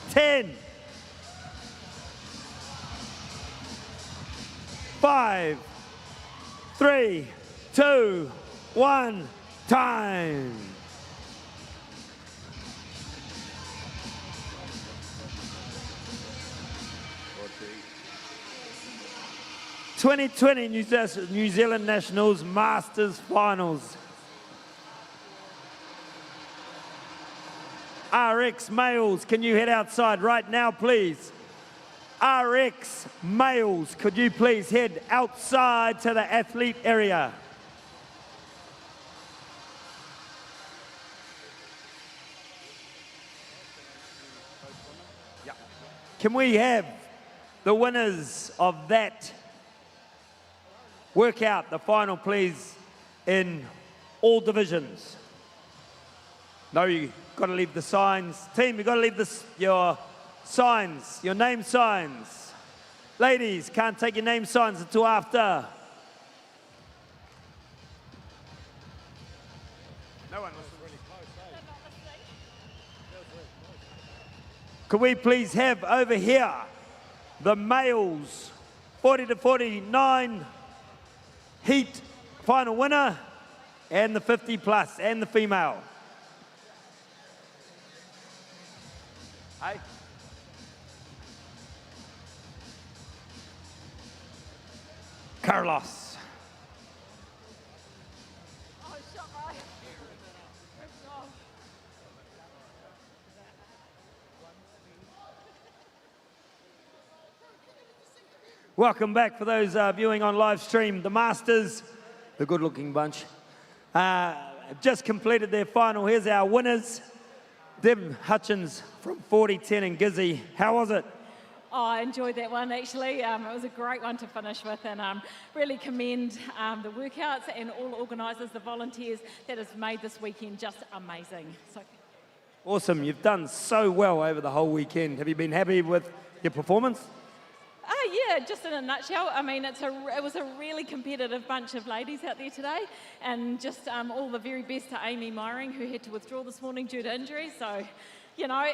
10. 5. 3, 2, 1, time. "2020 New Zealand Nationals Masters Finals. RX males, can you head outside right now, please? RX males, could you please head outside to the athlete area? Can we have the winners of that workout, the final, please, in all divisions? No, you got to leave the signs. Team, you got to leave your signs, your name signs. Ladies, can't take your name signs until after. No one was really close, Could we please have over here the males 40 to 49 heat final winner and the 50 plus and the female. Hey. Carlos. Welcome back for those viewing on live stream. The Masters, the good-looking bunch, just completed their final. Here's our winners. Deb Hutchins from 4010 and Gizzy. How was it? Oh, I enjoyed that one, actually. It was a great one to finish with, and really commend the workouts and all the organisers, the volunteers that has made this weekend just amazing. So. Awesome. You've done so well over the whole weekend. Have you been happy with your performance? Yeah, just in a nutshell. I mean, it was a really competitive bunch of ladies out there today, and just all the very best to Amy Myring, who had to withdraw this morning due to injury. So, you know,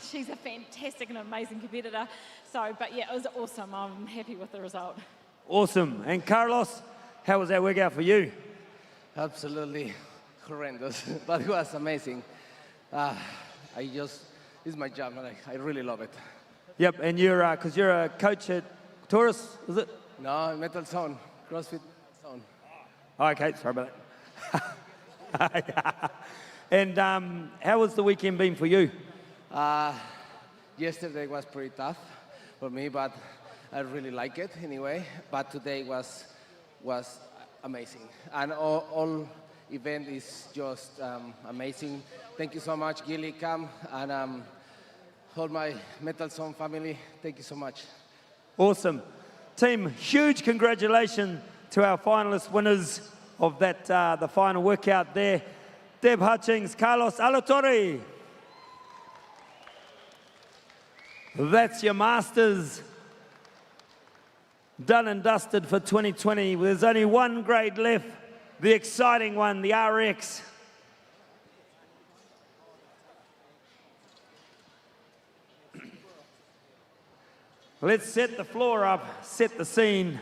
she's a fantastic and amazing competitor. So, but yeah, it was awesome. I'm happy with the result. Awesome. And Carlos, how was that workout for you? Absolutely horrendous, but it was amazing. It's my job, and I really love it. Yep, and because you're a coach at Taurus, is it? No, Metal Zone, CrossFit Zone. Oh, okay, sorry about that. And how was the weekend been for you? Yesterday was pretty tough for me, but I really like it anyway. But today was amazing, and all event is just amazing. Thank you so much, Gilly, Cam, and all my Metal Zone family. Thank you so much. Awesome. Team, huge congratulations to our finalist winners of that, the final workout there. Deb Hutchings, Carlos Alatorre. That's your Masters done and dusted for 2020. There's only one grade left, the exciting one, the RX. Let's set the floor up, set the scene.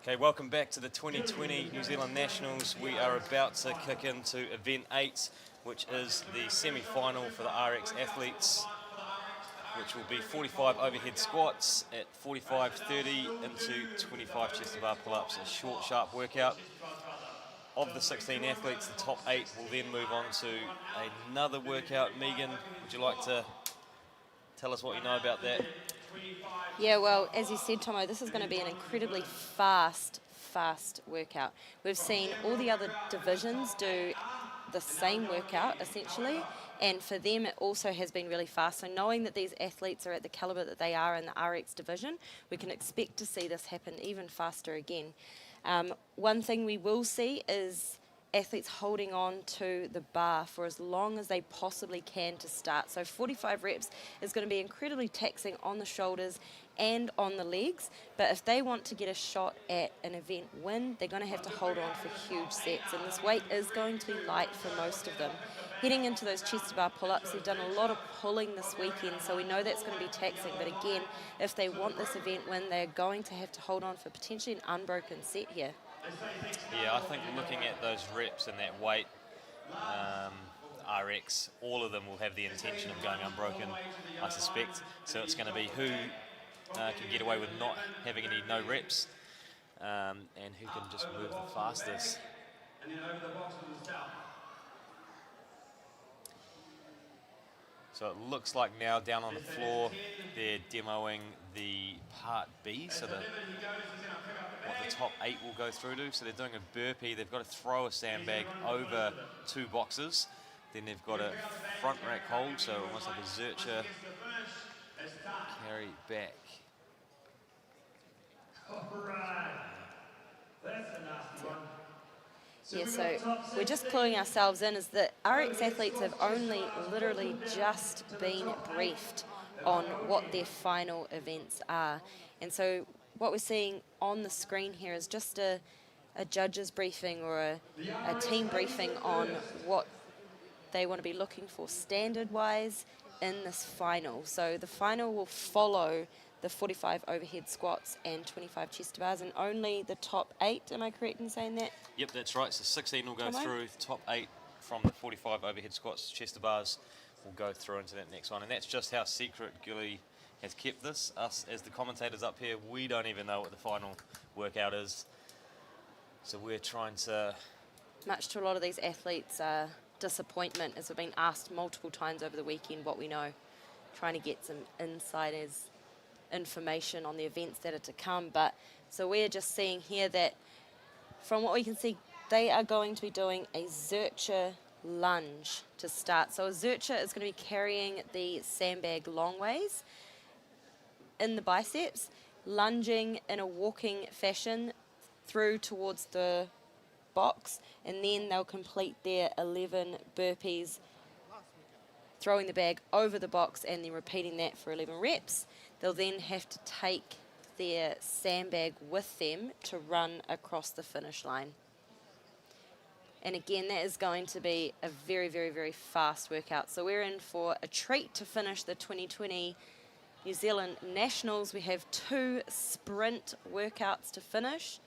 Okay, welcome back to the 2020 New Zealand Nationals. We are about to kick into event 8, which is the semi-final for the RX athletes, which will be 45 overhead squats at 45-30 into 25 chest to bar pull-ups, a short, sharp workout. Of the 16 athletes, the top 8 will then move on to another workout. Megan, would you like to tell us what you know about that? Yeah, well, as you said, Tomo, this is going to be an incredibly fast workout. We've seen all the other divisions do the same workout, essentially, and for them it also has been really fast. So knowing that these athletes are at the caliber that they are in the RX division, we can expect to see this happen even faster again. One thing we will see is athletes holding on to the bar for as long as they possibly can to start. So 45 reps is going to be incredibly taxing on the shoulders and on the legs, but if they want to get a shot at an event win, they're going to have to hold on for huge sets, and this weight is going to be light for most of them. Heading into those chest to bar pull-ups, they've done a lot of pulling this weekend, so we know that's going to be taxing, but again, if they want this event win, they're going to have to hold on for potentially an unbroken set here. Yeah, I think looking at those reps and that weight, RX, all of them will have the intention of going unbroken, I suspect. So it's going to be who can get away with not having no reps and who can just move the fastest. So it looks like now down on the floor, they're demoing the part B, so what the top 8 will go through to. So they're doing a burpee. They've got to throw a sandbag over 2 boxes. Then they've got a front rack hold, so almost like a Zercher carry back. Yeah, so we're just cluing ourselves in is that RX athletes have only literally just been briefed on what their final events are. And so what we're seeing on the screen here is just a judge's briefing or a team briefing on what they want to be looking for standard-wise in this final. So the final will follow the 45 overhead squats and 25 chest to bars, and only the top 8, am I correct in saying that? Yep, that's right. So 16 will go through. The top 8 from the 45 overhead squats, chest to bars will go through into that next one. And that's just how secret Gilly has kept this. Us, as the commentators up here, we don't even know what the final workout is. So we're trying to... Much to a lot of these athletes' disappointment, as we've been asked multiple times over the weekend what we know, trying to get some insiders information on the events that are to come. But so we're just seeing here that from what we can see, they are going to be doing a Zercher lunge to start. So a Zercher is going to be carrying the sandbag long ways in the biceps, lunging in a walking fashion through towards the box, and then they'll complete their 11 burpees, throwing the bag over the box and then repeating that for 11 reps. They'll then have to take their sandbag with them to run across the finish line. And again, that is going to be a very, very, very fast workout. So we're in for a treat to finish the 2020 New Zealand Nationals. We have 2 sprint workouts to finish.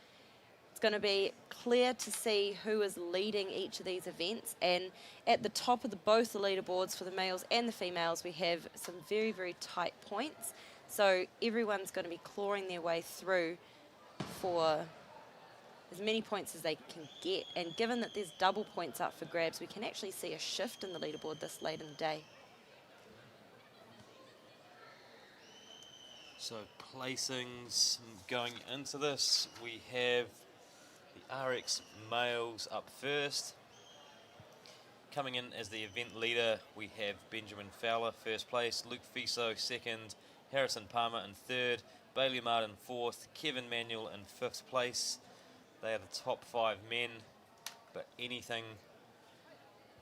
It's going to be clear to see who is leading each of these events, and at the top of both the leaderboards for the males and the females, we have some very, very tight points. So everyone's going to be clawing their way through for as many points as they can get, and given that there's double points up for grabs, we can actually see a shift in the leaderboard this late in the day. So placings going into this, we have the RX males up first. coming in as the event leader, we have Benjamin Fowler, first place, Luke Fiso, second, Harrison Palmer in third, Bailey Martin fourth, Kevin Manuel in fifth place. They are the top 5 men, but anything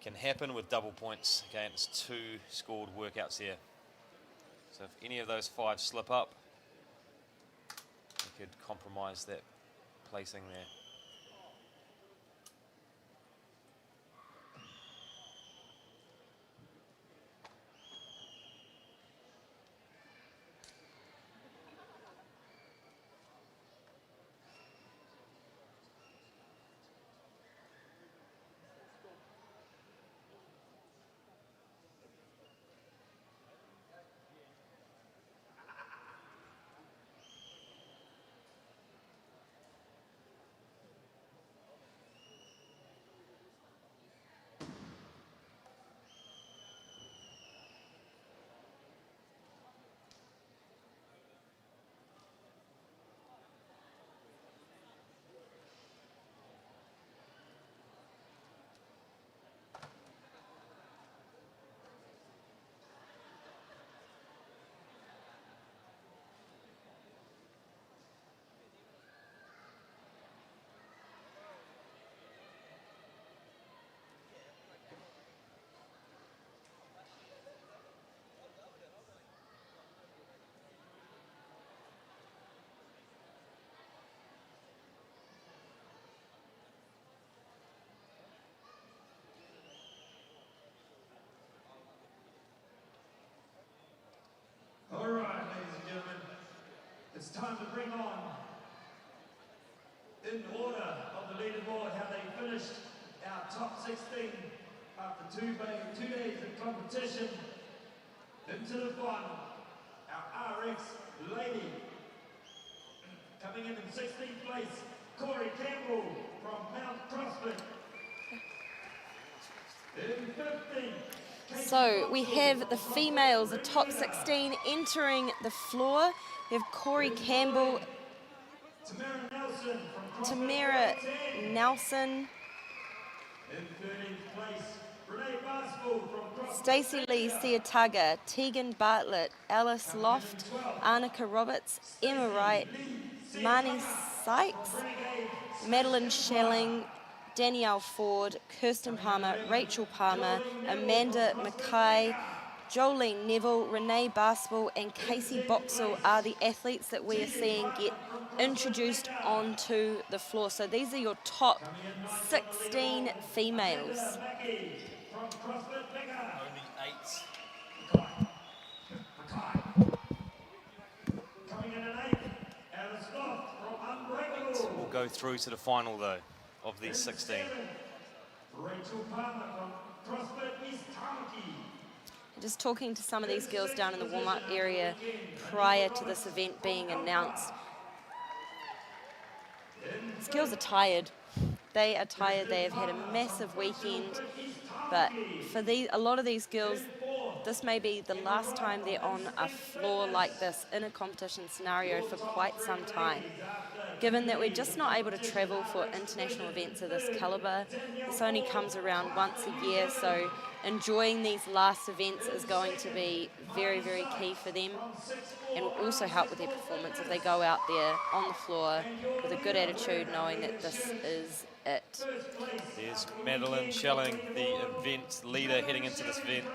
can happen with double points. Again, it's 2 scored workouts here. So if any of those 5 slip up, we could compromise that placing there. All right, ladies and gentlemen, it's time to bring on, in order of the leaderboard, how they finished our top 16 after 2 days of competition into the final. Our RX lady, coming in 16th place, Corey Campbell from Mount Prospect. In 15th, So we have the females, the top 16 entering the floor. We have Corey Campbell, Tamara Nelson, Stacey Lee Siataga, Tegan Bartlett, Alice Loft, Annika Roberts, Emma Wright, Marnie Sykes, Madeline Schelling, Danielle Ford, Kirsten Palmer, Rachel Palmer, Amanda Mackay, Jolene Neville, Renee Barspel and Casey Boxall are the athletes that we are seeing get introduced onto the floor. So these are your top 16 females. Only 8. We'll go through to the final though of these 16. Rachel Palmer from Prospect East Tamaki. Just talking to some of these girls down in the warm-up area prior to this event being announced. These girls are tired. They are tired. They have had a massive weekend. But for a lot of these girls, this may be the last time they're on a floor like this in a competition scenario for quite some time. Given that we're just not able to travel for international events of this caliber, this only comes around once a year, so enjoying these last events is going to be very, very key for them and will also help with their performance if they go out there on the floor with a good attitude, knowing that this is it. There's Madeline Schelling, the event leader heading into this event.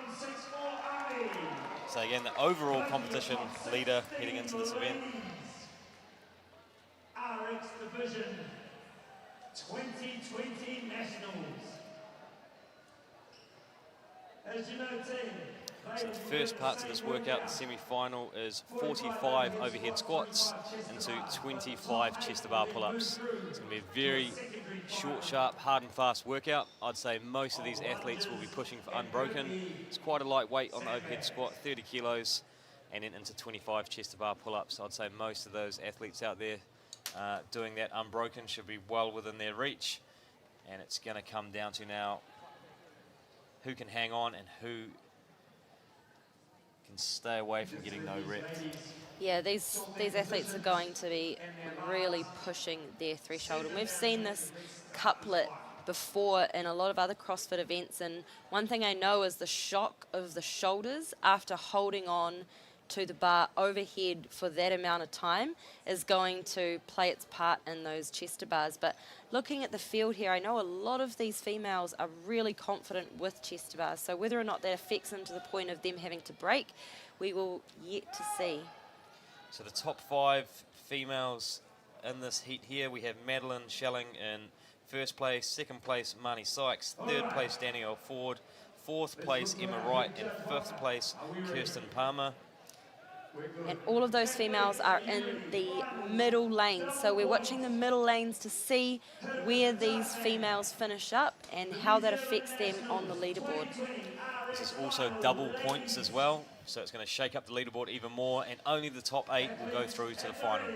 So again, the overall competition leader heading into this event. RX Division 2020 Nationals. As you know, team. So the first parts of this workout, the semi-final, is 45 overhead squats into 25 chest to bar pull-ups. It's going to be a very short, sharp, hard and fast workout. I'd say most of these athletes will be pushing for unbroken. It's quite a light weight on the overhead squat, 30 kilos, and then into 25 chest to bar pull-ups. I'd say most of those athletes out there doing that unbroken should be well within their reach. And it's going to come down to now who can hang on and who can stay away from getting no rep. Yeah, these athletes are going to be really pushing their threshold, and we've seen this couplet before in a lot of other CrossFit events. And one thing I know is the shock of the shoulders after holding on to the bar overhead for that amount of time is going to play its part in those chest to bars. But looking at the field here, I know a lot of these females are really confident with chest to bars. So whether or not that affects them to the point of them having to break, we will yet to see. So the top 5 females in this heat here, we have Madeline Schelling in first place, second place Marnie Sykes, third place Danielle Ford, fourth place Emma Wright, and fifth place Kirsten Palmer. And all of those females are in the middle lanes. So we're watching the middle lanes to see where these females finish up and how that affects them on the leaderboard. This is also double points as well, so it's going to shake up the leaderboard even more, and only the top 8 will go through to the final.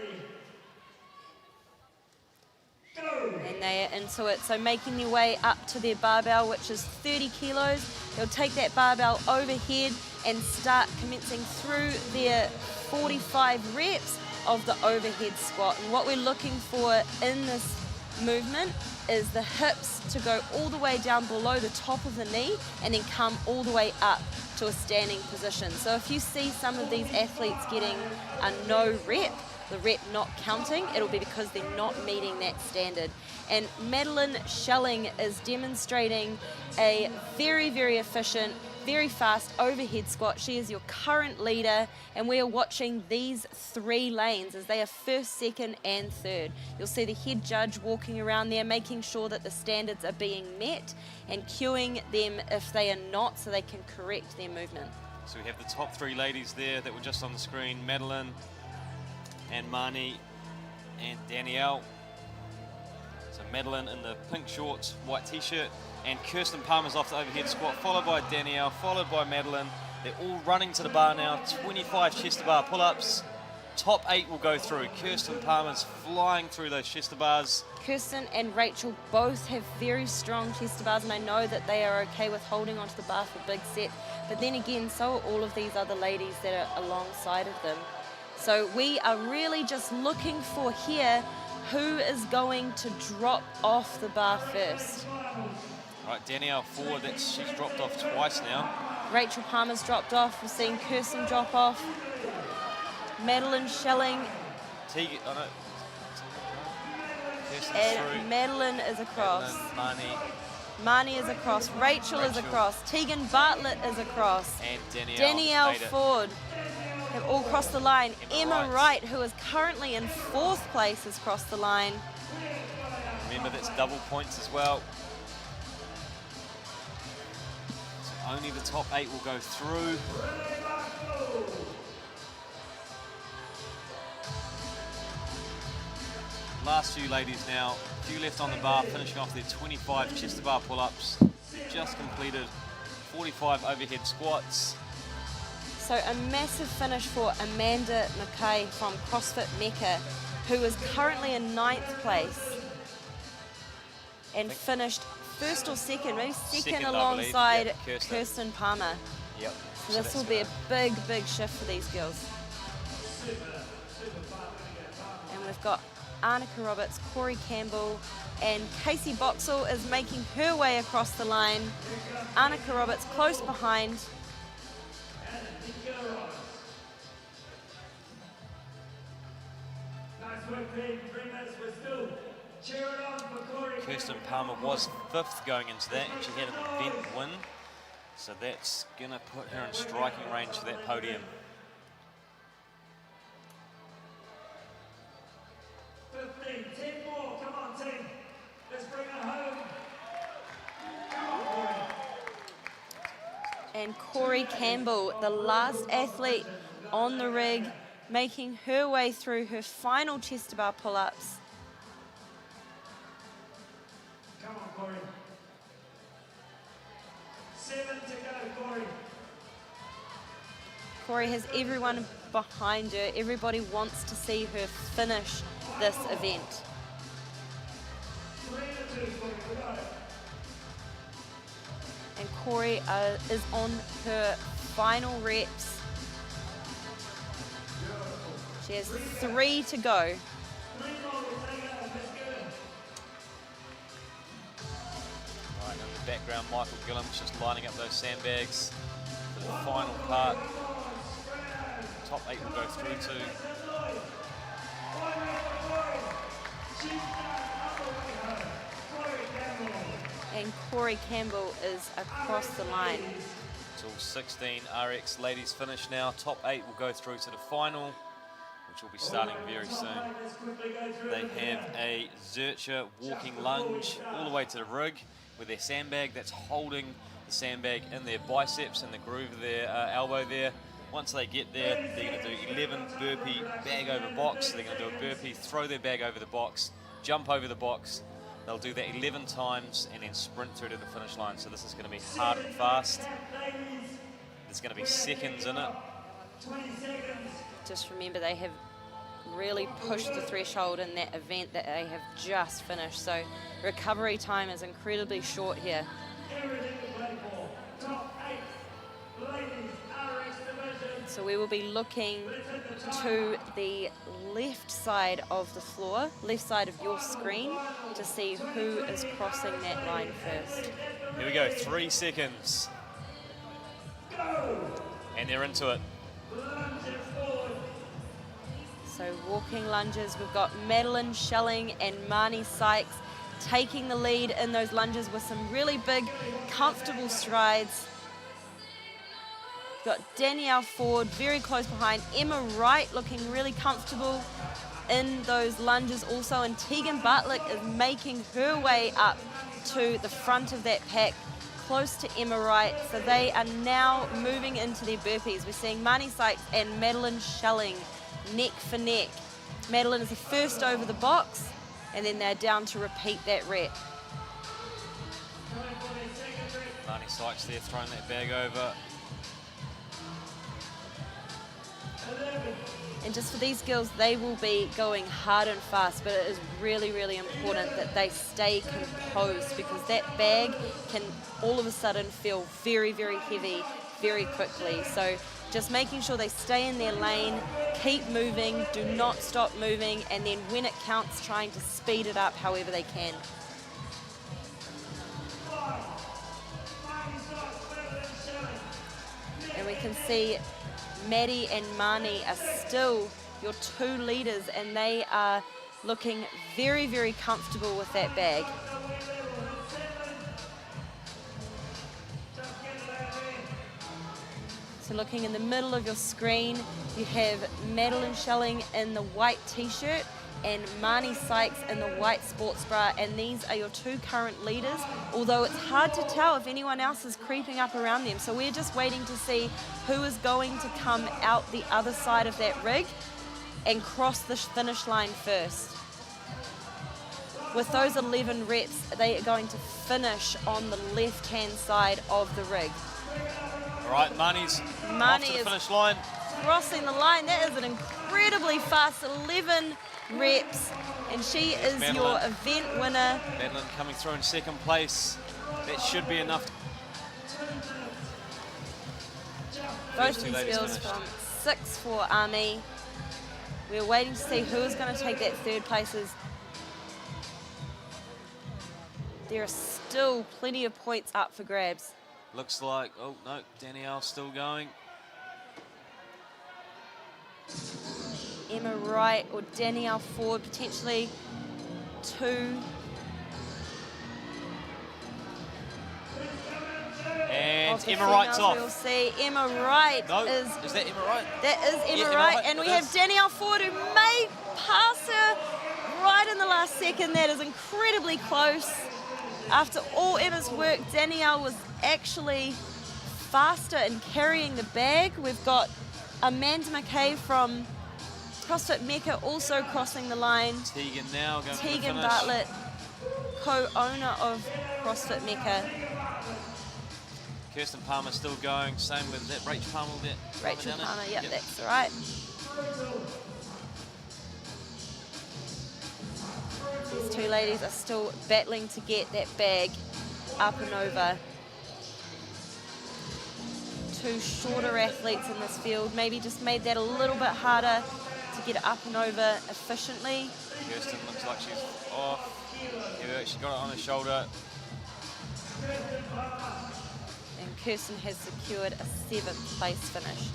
And they are into it, so making their way up to their barbell, which is 30 kilos. They'll take that barbell overhead and start commencing through their 45 reps of the overhead squat. And what we're looking for in this movement is the hips to go all the way down below the top of the knee and then come all the way up to a standing position. So if you see some of these athletes getting a no rep, the rep not counting, it'll be because they're not meeting that standard. And Madeline Schelling is demonstrating a very, very efficient, very fast overhead squat. She is your current leader, and we are watching these 3 lanes as they are first, second, and third. You'll see the head judge walking around there, making sure that the standards are being met and cueing them if they are not, so they can correct their movement. So we have the top 3 ladies there that were just on the screen, Madeline and Marnie and Danielle. So Madeline in the pink shorts, white t-shirt, and Kirsten Palmer's off the overhead squat, followed by Danielle, followed by Madeline. They're all running to the bar now, 25 chest to bar pull-ups. Top 8 will go through. Kirsten Palmer's flying through those chest to bars. Kirsten and Rachel both have very strong chest to bars, and I know that they are okay with holding onto the bar for big set. But then again, so are all of these other ladies that are alongside of them. So we are really just looking for here who is going to drop off the bar first. Right, Danielle Ford, she's dropped off twice now. Rachel Palmer's dropped off. We're seeing Kirsten drop off. Madeline Schelling. Tegan, oh no. Kirsten's And through. Madeline is across. Madeline, Marnie is across. Rachel is across. Tegan Bartlett is across. and Danielle made it. Ford have all crossed the line. Emma Wright. Wright, who is currently in 4th place, has crossed the line. Remember, that's double points as well. So only the top 8 will go through. Last few ladies now, a few left on the bar, finishing off their 25 chest to bar pull-ups. They've just completed 45 overhead squats. So a massive finish for Amanda McKay from CrossFit Mecca, who is currently in 9th place and finished 1st or 2nd, maybe second I believe. alongside Yep, Kirsten Palmer. Yep. So this will be a big, big shift for these girls. And we've got Annika Roberts, Corey Campbell, and Casey Boxall is making her way across the line. Annika Roberts close behind. Kirsten Palmer was 5th going into that, and she had an event win. So that's going to put her in striking range for that podium. 15, 10 more, come on team. Let's bring it home. And Corey Campbell, the last athlete on the rig, making her way through her final chest to bar pull-ups. Come on, Corey. 7 to go, Corey. Corey has everyone behind her. Everybody wants to see her finish this event. 3 to 2, Corey, we got it. And Corey is on her final reps. She has 3 to go. 3 more, we'll take it out, let's go. background, Michael Gillum's just lining up those sandbags for the final part. Top 8 will go through to. And Corey Campbell is across the line. It's all 16 RX ladies finish now. Top 8 will go through to the final, which will be starting very soon. They have a Zercher walking lunge all the way to the rig with their sandbag that's holding the sandbag in their biceps and the groove of their elbow there. Once they get there, they're going to do 11 burpee bag over box. So they're going to do a burpee, throw their bag over the box, jump over the box. They'll do that 11 times and then sprint through to the finish line. So this is going to be hard and fast. There's going to be seconds in it. Just remember, they have really pushed the threshold in that event that they have just finished. So recovery time is incredibly short here. So we will be looking to the left side of the floor, left side of your screen, to see who is crossing that line first. Here we go, 3 seconds. And they're into it. So walking lunges, we've got Madeline Schelling and Marnie Sykes taking the lead in those lunges with some really big, comfortable strides. We've got Danielle Ford very close behind, Emma Wright looking really comfortable in those lunges also, and Tegan Bartlett is making her way up to the front of that pack, close to Emma Wright. So they are now moving into their burpees. We're seeing Marnie Sykes and Madeline Schelling neck for neck. Madeline is the first over the box, and then they're down to repeat that rep. Marnie Sykes there throwing that bag over. And just for these girls, they will be going hard and fast, but it is really, really important that they stay composed, because that bag can all of a sudden feel very, very heavy very quickly. So just making sure they stay in their lane, keep moving, do not stop moving, and then when it counts, trying to speed it up however they can. And we can see Maddie and Marnie are still your 2 leaders, and they are looking very, very comfortable with that bag. So looking in the middle of your screen, you have Madeline Schelling in the white t-shirt and Marnie Sykes in the white sports bra, and these are your 2 current leaders, although it's hard to tell if anyone else is creeping up around them. So we're just waiting to see who is going to come out the other side of that rig and cross the finish line first. With those 11 reps, they are going to finish on the left-hand side of the rig. All right, Marnie's off to the finish line. Crossing the line. That is an incredibly fast 11 reps, and she is Madeline. Your event winner. Madeline coming through in second place. That should be enough. Both these girls from 6'4" Army. We're waiting to see who is going to take that 3rd places. There are still plenty of points up for grabs. Looks like, oh no, Danielle's still going. Emma Wright or Danielle Ford, potentially 2. And Emma Wright's off. We'll see. Emma Wright is that Emma Wright? That is Emma Yeah, Wright, and we have Danielle Ford, who may pass her right in the last second. That is incredibly close. After all Emma's work, Danielle was actually faster in carrying the bag. We've got Amanda McKay from CrossFit Mecca also crossing the line. Tegan now going Tegan for the finish. Bartlett, co-owner of CrossFit Mecca. Kirsten Palmer still going. Same with that Rachel Palmer there. Rachel down Palmer, there. yep, that's all right. These 2 ladies are still battling to get that bag up and over. 2 shorter athletes in this field, maybe just made that a little bit harder to get it up and over efficiently. Kirsten looks like she's off. Yeah, she got it on her shoulder. And Kirsten has secured a 7th place finish.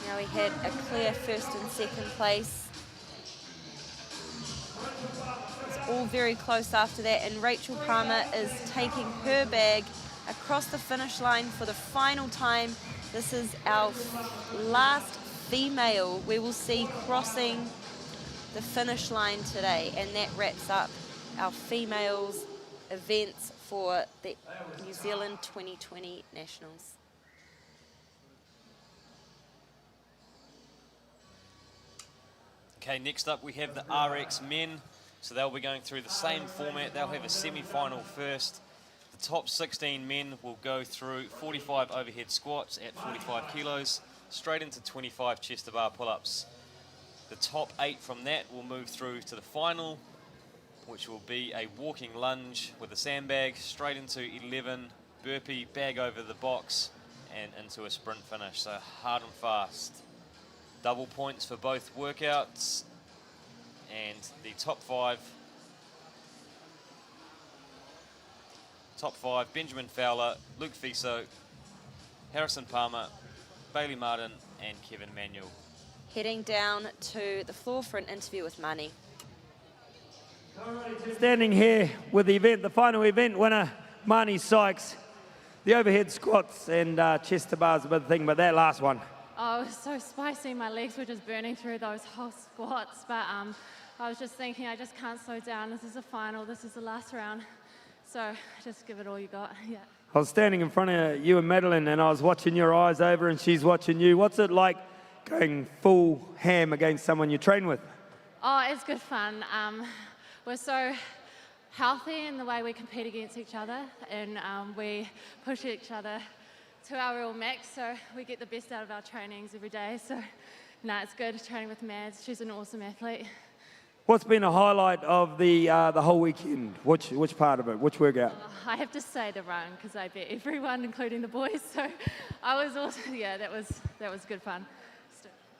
Now we had a clear 1st and 2nd place. It's all very close after that, and Rachel Palmer is taking her bag across the finish line for the final time. This is our last female we will see crossing the finish line today, and that wraps up our females events for the New Zealand 2020 Nationals. Okay, next up we have the RX men. So they'll be going through the same format. They'll have a semi-final first. The top 16 men will go through 45 overhead squats at 45 kilos, straight into 25 chest to bar pull-ups. The top 8 from that will move through to the final, which will be a walking lunge with a sandbag, straight into 11 burpee, bag over the box, and into a sprint finish. So hard and fast. Double points for both workouts. And the top 5, Benjamin Fowler, Luke Fiso, Harrison Palmer, Bailey Martin, and Kevin Manuel. Heading down to the floor for an interview with Mani. Standing here with the event, the final event winner, Mani Sykes. The overhead squats and chest to bars a bit thing, but that last one. Oh, it was so spicy. My legs were just burning through those whole squats. But I was just thinking, I just can't slow down. This is the final. This is the last round. So just give it all you got. Yeah. I was standing in front of you and Madeline, and I was watching your eyes over, and she's watching you. What's it like going full ham against someone you train with? Oh, it's good fun. We're so healthy in the way we compete against each other, and we push each other to our real max, so we get the best out of our trainings every day. So, no, it's good training with Mads. She's an awesome athlete. What's been a highlight of the whole weekend? Which part of it? Which workout? I have to say the run, because I beat everyone, including the boys. So, I was also, yeah, that was good fun.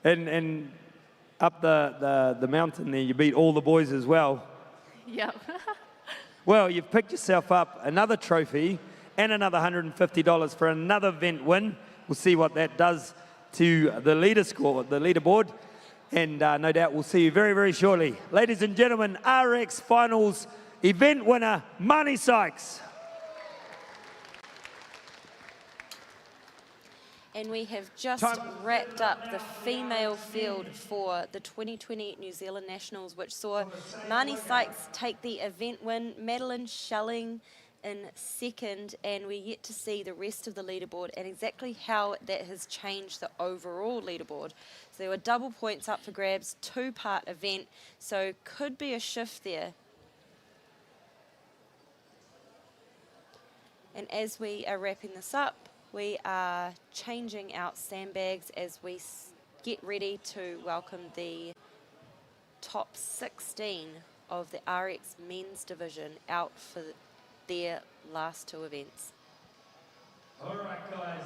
And up the mountain there, you beat all the boys as well. Yep. Well, you've picked yourself up another trophy and another $150 for another event win. We'll see what that does to the leaderboard. And no doubt we'll see you very, very shortly. Ladies and gentlemen, RX Finals event winner, Mani Sykes. And we have just wrapped up the female field for the 2020 New Zealand Nationals, which saw Mani Sykes take the event win, Madeline Schelling in second, and we're yet to see the rest of the leaderboard and exactly how that has changed the overall leaderboard. So there were double points up for grabs, 2-part event, so could be a shift there. And as we are wrapping this up, we are changing out sandbags as we get ready to welcome the top 16 of the RX men's division out for their last 2 events. All right, guys.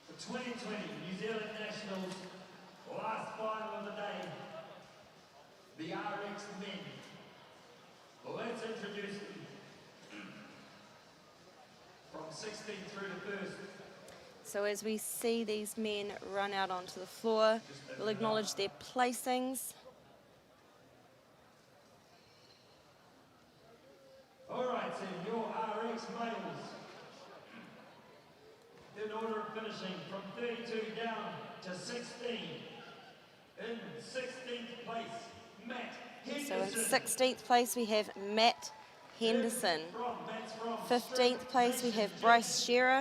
The 2020 New Zealand Nationals last final of the day, the RX men. Let's introduce them. From 16th through to 1st. So as we see these men run out onto the floor, we'll acknowledge their placings. All right, so your RX males. In order of finishing from 32 down to 16. In 16th place, Matt Henderson. So in 16th place we have Matt Henderson. 15th place we have Bryce Shearer.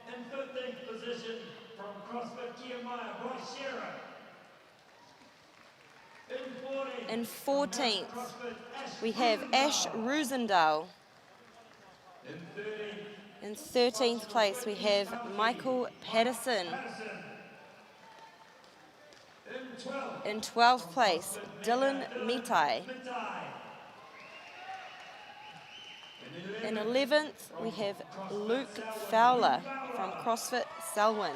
In 15th position from CrossFit Kiamaya, Bryce Shearer. In 14th we have Ash Roosendahl. In 13th place we have Michael Patterson. In 12th place, Dylan Mitai. In 11th, we have Luke Fowler from CrossFit Selwyn.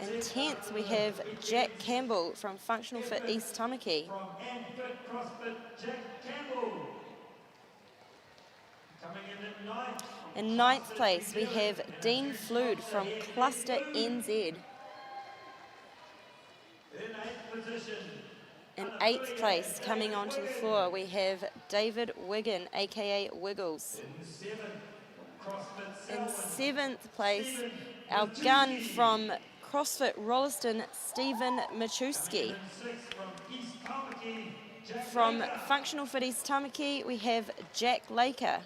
In 10th, we have Jack Campbell from Functional Fit East Tamaki. In 9th place, we have Dean Flood from Cluster NZ. In 8th place, coming onto the floor, we have David Wiggin, aka Wiggles. In 7th place, our gun from CrossFit Rolliston, Stephen Machuski. From Functional Fit East Tamaki, we have Jack Laker.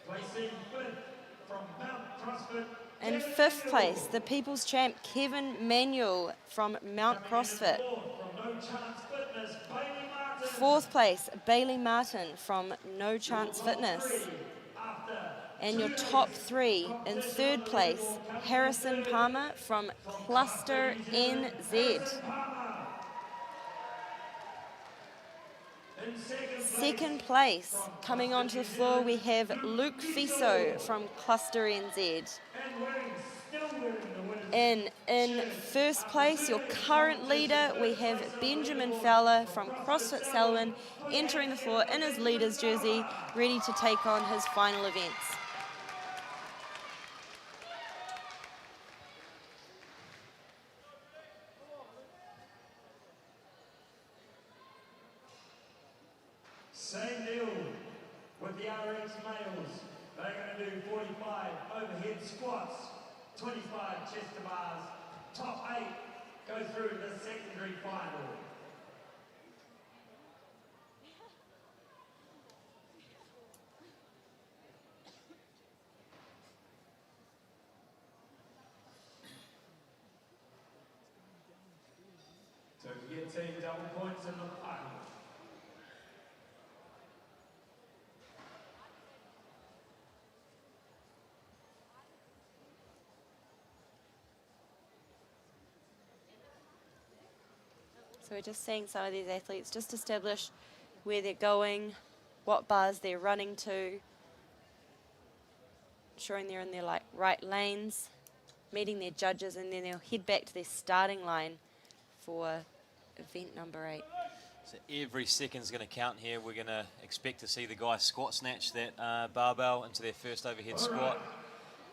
In 5th place, the People's Champ Kevin Manuel from Mount CrossFit. 4th place, Bailey Martin from No Chance Fitness. And your top 3, in 3rd place, Harrison Palmer from Cluster NZ. 2nd place, coming onto the floor, we have Luke Fiso from Cluster NZ. In 1st place, your current leader, we have Benjamin Fowler from CrossFit Selwyn entering the floor in his leader's jersey, ready to take on his final events. Same deal with the RX males. They're going to do 45 overhead squats, 25 chest to bars. Top 8 go through the secondary final. Don't forget team double points in the final. So we're just seeing some of these athletes just establish where they're going, what bars they're running to, ensuring they're in their right lanes, meeting their judges, and then they'll head back to their starting line for event number 8. So every second's going to count here. We're going to expect to see the guys squat snatch that barbell into their first overhead squat,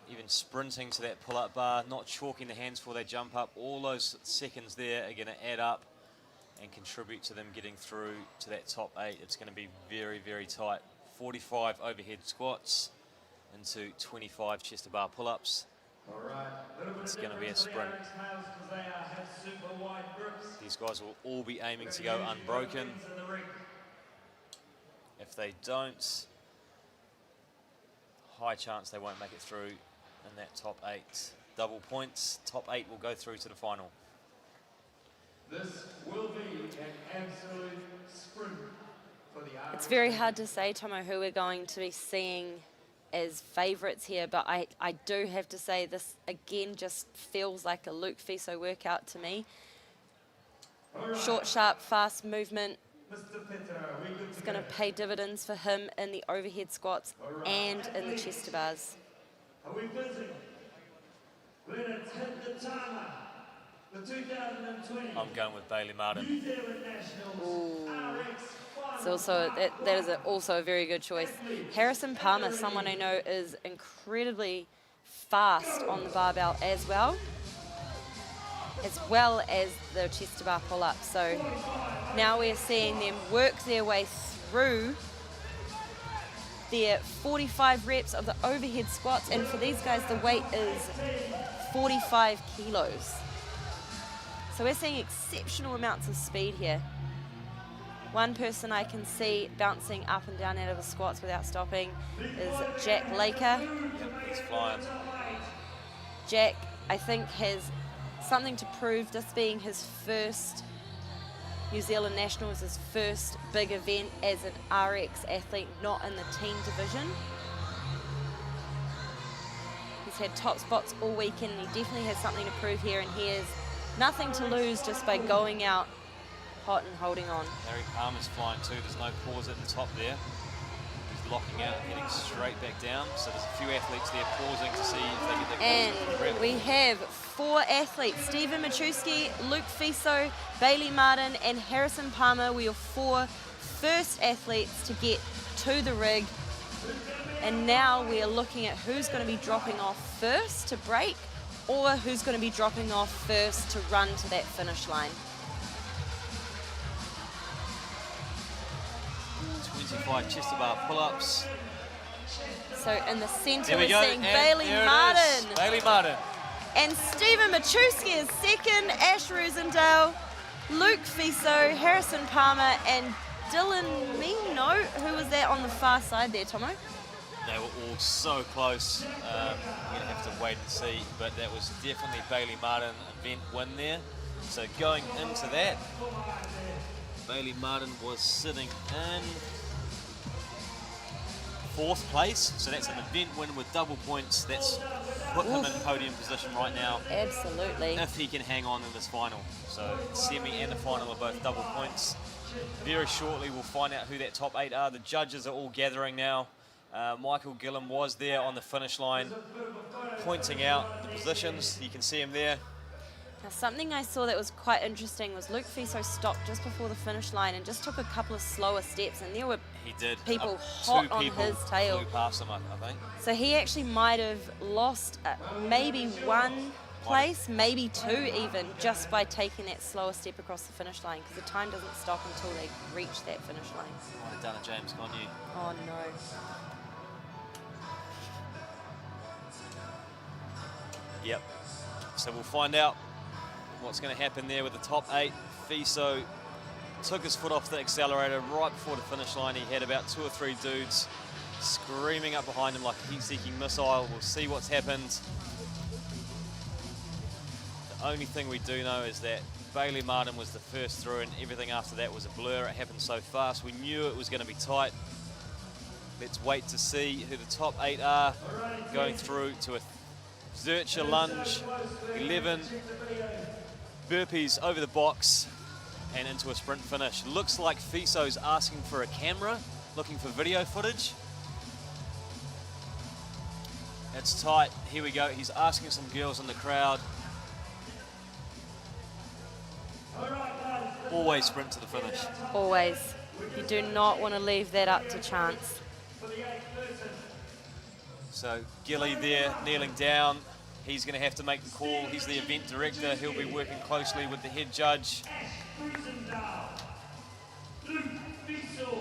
even sprinting to that pull-up bar, not chalking the hands before they jump up. All those seconds there are going to add up and contribute to them getting through to that top 8. It's going to be very, very tight. 45 overhead squats into 25 chest to bar pull-ups. It's going to be a sprint. These guys will all be aiming to go unbroken. If they don't, high chance they won't make it through in that top 8. Double points, top 8 will go through to the final. This will be an absolute sprint for the RX. It's very hard to say, Tomo, who we're going to be seeing as favourites here, but I do have to say this again just feels like a Luke Fiso workout to me. Short, sharp, fast movement. It's going to pay dividends for him in the overhead squats and in the chest to bars. Are we busy? Let's hit the timer. The 2020 I'm going with Bailey Martin. New Zealand Nationals RX It's also, that is also a very good choice. Harrison Palmer, someone I know is incredibly fast on the barbell as well as the chest to bar pull-up. So now we're seeing them work their way through their 45 reps of the overhead squats, and for these guys the weight is 45 kilos. So we're seeing exceptional amounts of speed here. One person I can see bouncing up and down out of the squats without stopping is Jack Laker. Yep, he's flying. Jack, I think, has something to prove, this being his first New Zealand Nationals, his first big event as an RX athlete, not in the team division. He's had top spots all weekend and he definitely has something to prove here, and he has nothing to lose just by going out hot and holding on. Harry Palmer's flying too. There's no pause at the top there. blocking out, heading straight back down. So there's a few athletes there pausing to see if they get their And rep. we have 4 athletes, Stephen Machuski, Luke Fiso, Bailey Martin, and Harrison Palmer. We are 4 first athletes to get to the rig. And now we are looking at who's going to be dropping off first to break, or who's going to be dropping off first to run to that finish line. 25 chest to bar pull-ups. So in the centre, There we we're go. seeing And Bailey there it Martin. is. Bailey Martin. And Stephen Machuski is second, Ash Rosendale, Luke Fiso, Harrison Palmer, and Dylan Mino. Who was that on the far side there, Tomo? They were all so close. We're going to have to wait and see, but that was definitely Bailey Martin event win there. So going into that, Bailey Martin was sitting in 4th place, so that's an event win with double points. That's put him in podium position right now. Absolutely. If he can hang on in this final. So semi and the final are both double points. Very shortly we'll find out who that top 8 are. The judges are all gathering now. Michael Gillam was there on the finish line pointing out the positions. You can see him there. Now, something I saw that was quite interesting was Luke Fiso stopped just before the finish line and just took a couple of slower steps, and there were He did. people Two hot on people his tail. flew past him, I think. So he actually might have lost maybe 1 place, maybe 2 even, just by taking that slower step across the finish line, because the time doesn't stop until they reach that finish line. Might have done a James Connu. Oh no. Yep. So we'll find out what's going to happen there with the top 8. Fiso took his foot off the accelerator right before the finish line. He had about 2 or 3 dudes screaming up behind him like a heat-seeking missile. We'll see what's happened. The only thing we do know is that Bailey Martin was the first through, and everything after that was a blur. It happened so fast. We knew it was going to be tight. Let's wait to see who the top 8 are, going through to a Zercher lunge, 11 burpees over the box, and into a sprint finish. Looks like Fiso's asking for a camera, looking for video footage. It's tight. Here we go. He's asking some girls in the crowd. Always sprint to the finish. Always. You do not want to leave that up to chance. So Gilly there, kneeling down. He's going to have to make the call. He's the event director. He'll be working closely with the head judge.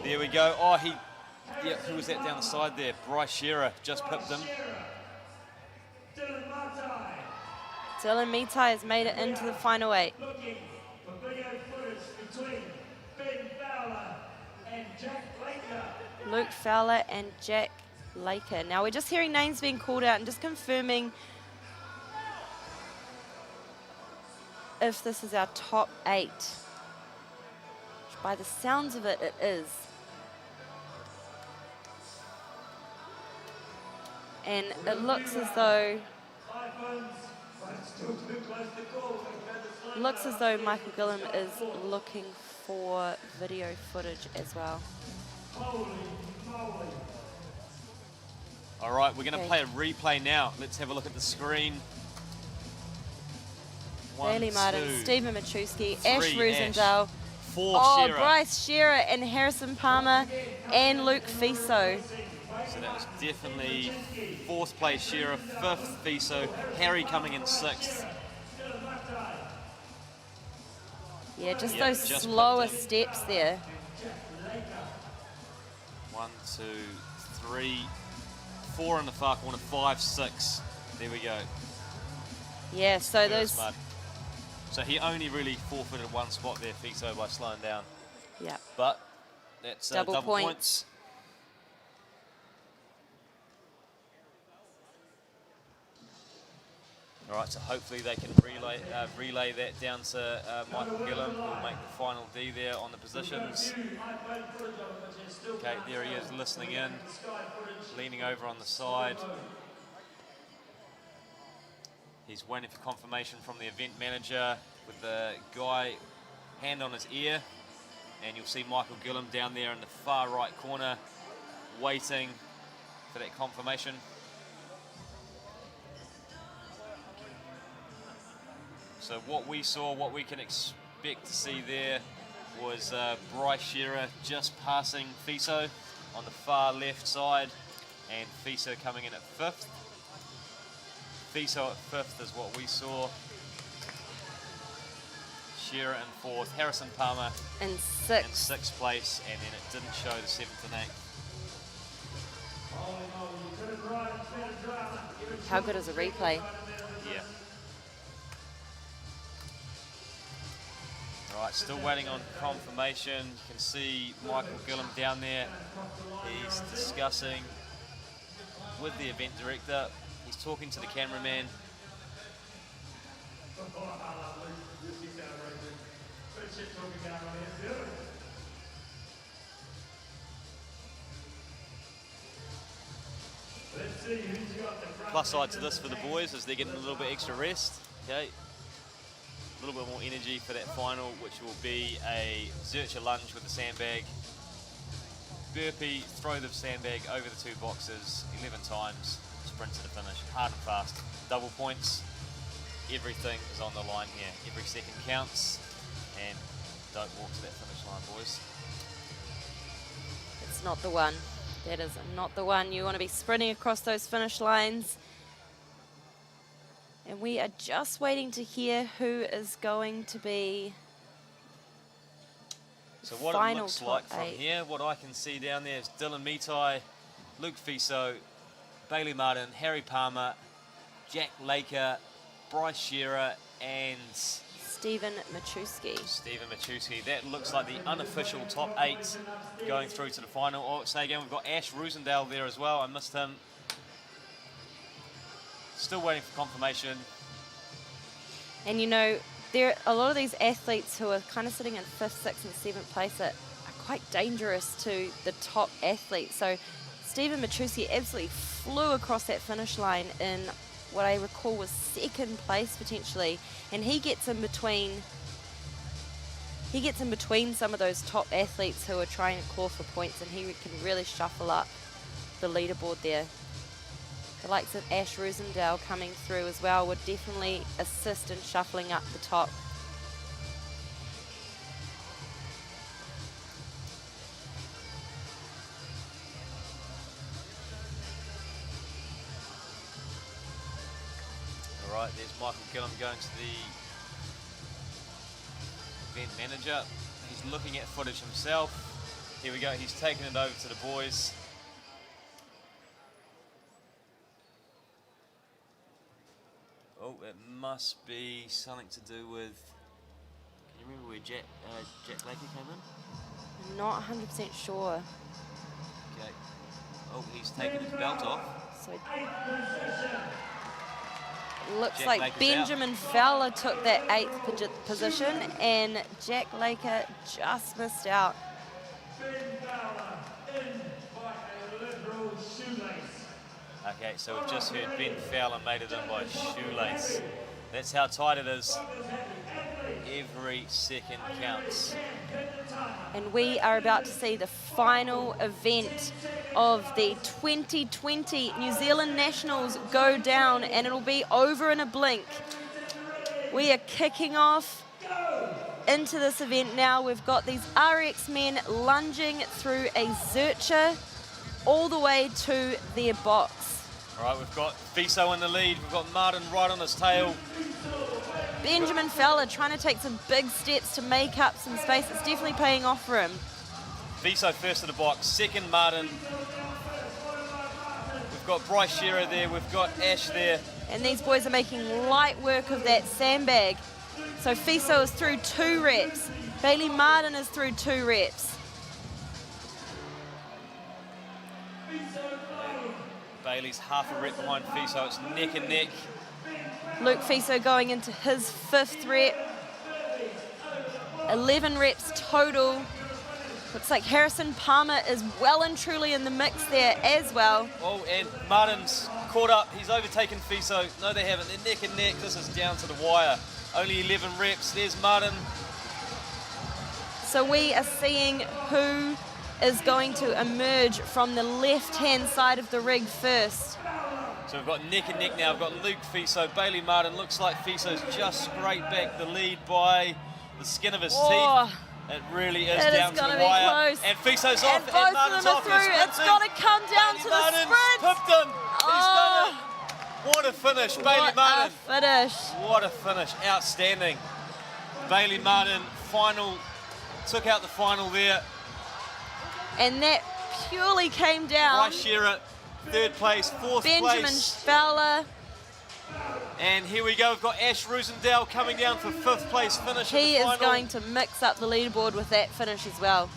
There we go. Oh, who was that down the side there? Bryce Shearer just pipped him. Dylan Mitai has made it into the final 8. Luke Fowler and Jack Laker. Now we're just hearing names being called out and just confirming if this is our top 8. By the sounds of it, it is. And it looks as though Michael Gillam is looking for video footage as well. All right, we're going to play a replay now. Let's have a look at the screen. Bailey Martin, Stephen Machuski, Ash 3, Rosendale, 4 Shearer. Bryce Shearer and Harrison Palmer and Luke Fiso. So that was definitely 4th place Shearer, 5th Fiso, Harry coming in 6th. Yeah, just those slower steps there. 1, 2, 3, 4 in the far corner, 5, 6. There we go. Yeah, so those. So he only really forfeited 1 spot there, Fiso, by slowing down. Yeah. But that's double points. All right, so hopefully they can relay that down to Michael Gillam, who will make the final D there on the positions. Okay, there he is, listening in, leaning over on the side. He's waiting for confirmation from the event manager with the guy hand on his ear. And you'll see Michael Gillam down there in the far right corner, waiting for that confirmation. So what we saw, what we can expect to see there was Bryce Shearer just passing Fiso on the far left side, and Fiso coming in at 5th. Fiso at 5th is what we saw. Shearer in 4th, Harrison Palmer in in 6th. 6th place, and then it didn't show the 7th and 8th. How good is a replay? Yeah. All right, still waiting on confirmation. You can see Michael Gillum down there. He's discussing with the event director. He's talking to the cameraman. Plus side to this for the boys is they're getting a little bit extra rest. Okay, a little bit more energy for that final, which will be a Zercher lunge with the sandbag, burpee, throw the sandbag over the 2 boxes 11 times, sprint to the finish, hard and fast, double points. Everything is on the line here. Every second counts, and don't walk to that finish line, boys. It's not the one. That is not the one. You want to be sprinting across those finish lines. And we are just waiting to hear who is going to be So what it final looks like top from 8. here, what I can see down there is Dylan Mitai, Luke Fiso, Bailey Martin, Harry Palmer, Jack Laker, Bryce Shearer, and Stephen Machuski. Stephen Machuski. That looks like the unofficial top 8 going through to the final. Oh, say again, we've got Ash Rosendale there as well. I missed him. Still waiting for confirmation. And you know, there a lot of these athletes who are kind of sitting in 5th, 6th and 7th place are quite dangerous to the top athletes. So Stephen Machuski absolutely flew across that finish line in what I recall was 2nd place potentially, and he gets in between some of those top athletes who are trying to claw for points, and he can really shuffle up the leaderboard there. The likes of Ash Rosendale coming through as well would definitely assist in shuffling up the top. All right, there's Michael Gillum going to the event manager. He's looking at footage himself. Here we go, he's taking it over to the boys. Oh, it must be something to do with, can you remember where Jack Laker came in? Not 100% sure. Okay. Oh, he's taken his belt off. So looks Jack like Laker's Benjamin Fowler took that 8th position, and Jack Laker just missed out. Okay, so we've just heard Ben Fowler made it in by shoelace. That's how tight it is. Every second counts. And we are about to see the final event of the 2020 New Zealand Nationals go down, and it'll be over in a blink. We are kicking off into this event now. We've got these RX men lunging through a Zercher all the way to their box. All right, we've got Fiso in the lead. We've got Martin right on his tail. Benjamin Fowler trying to take some big steps to make up some space. It's definitely paying off for him. Fiso first to the box, second Martin. We've got Bryce Shearer there, we've got Ash there. And these boys are making light work of that sandbag. So Fiso is through 2 reps. Bailey Martin is through 2 reps. Bailey's half a rep behind Fiso, it's neck and neck. Luke Fiso going into his 5th rep. 11 reps total. Looks like Harrison Palmer is well and truly in the mix there as well. Oh, and Martin's caught up, he's overtaken Fiso. No, they haven't, they're neck and neck. This is down to the wire. Only 11 reps, there's Martin. So we are seeing who is going to emerge from the left-hand side of the rig first. So we've got neck and neck now. We've got Luke Fiso, Bailey Martin. Looks like Fiso's just scraped back the lead by the skin of his teeth. It really is down to the wire. Close. And Fiso's off. And both of them are through. It's got to come down to the sprint. Pipped him. He's done it. What a finish, Bailey Martin. What a finish. What a finish. Outstanding. Bailey Martin, took out the final there. And that purely came down. Bryce Shearer, third place, fourth Benjamin place. Fowler. And here we go, we've got Ash Rosendale coming down for fifth place finish. He in the is final. going to mix up the leaderboard with that finish as well.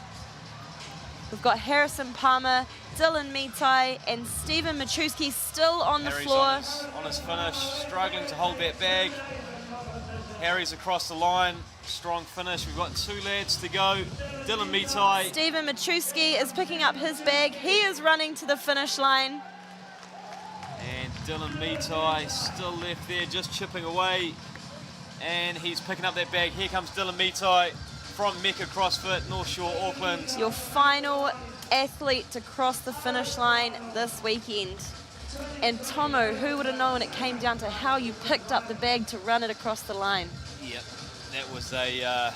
We've got Harrison Palmer, Dylan Mitai, and Stephen Machuski still on the Harry's floor. on his finish, struggling to hold that bag. Harry's across the line, strong finish. We've got 2 lads to go. Dylan Mitai. Stephen Machuski is picking up his bag. He is running to the finish line. And Dylan Mitai still left there, just chipping away. And he's picking up that bag. Here comes Dylan Mitai from Mecca CrossFit, North Shore, Auckland. Your final athlete to cross the finish line this weekend. And Tomo, who would have known it came down to how you picked up the bag to run it across the line? Yep, that was a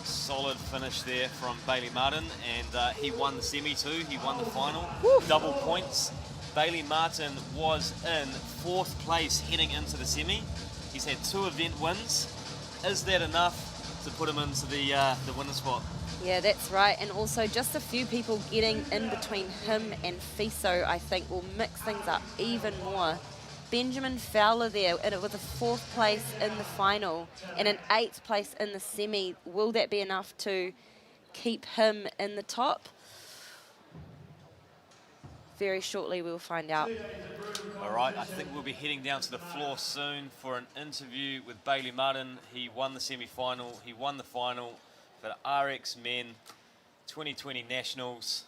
solid finish there from Bailey Martin, and he won the semi too. He won the final. Double points. Bailey Martin was in 4th place heading into the semi. He's had 2 event wins. Is that enough to put him into the winner spot? Yeah, that's right. And also just a few people getting in between him and Fiso, I think, will mix things up even more. Benjamin Fowler there, and it was a 4th place in the final and an 8th place in the semi. Will that be enough to keep him in the top? Very shortly we'll find out. All right, I think we'll be heading down to the floor soon for an interview with Bailey Martin. He won the semi-final, he won the final for the RX Men 2020 Nationals.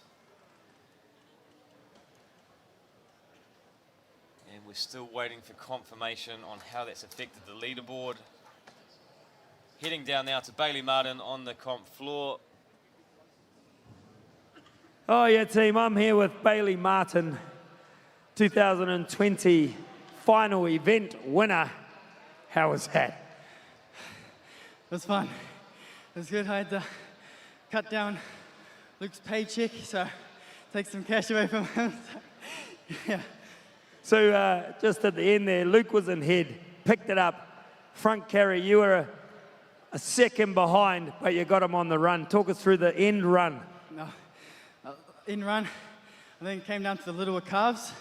And we're still waiting for confirmation on how that's affected the leaderboard. Heading down now to Bailey Martin on the comp floor. Oh yeah, team, I'm here with Bailey Martin, 2020 final event winner. How was that? It was fun. It was good. I had to cut down Luke's paycheck, so take some cash away from him. Yeah. So just at the end there, Luke was in head, picked it up, front carry. You were a second behind, but you got him on the run. Talk us through the end run. No. In run, I think it came down to the littler calves.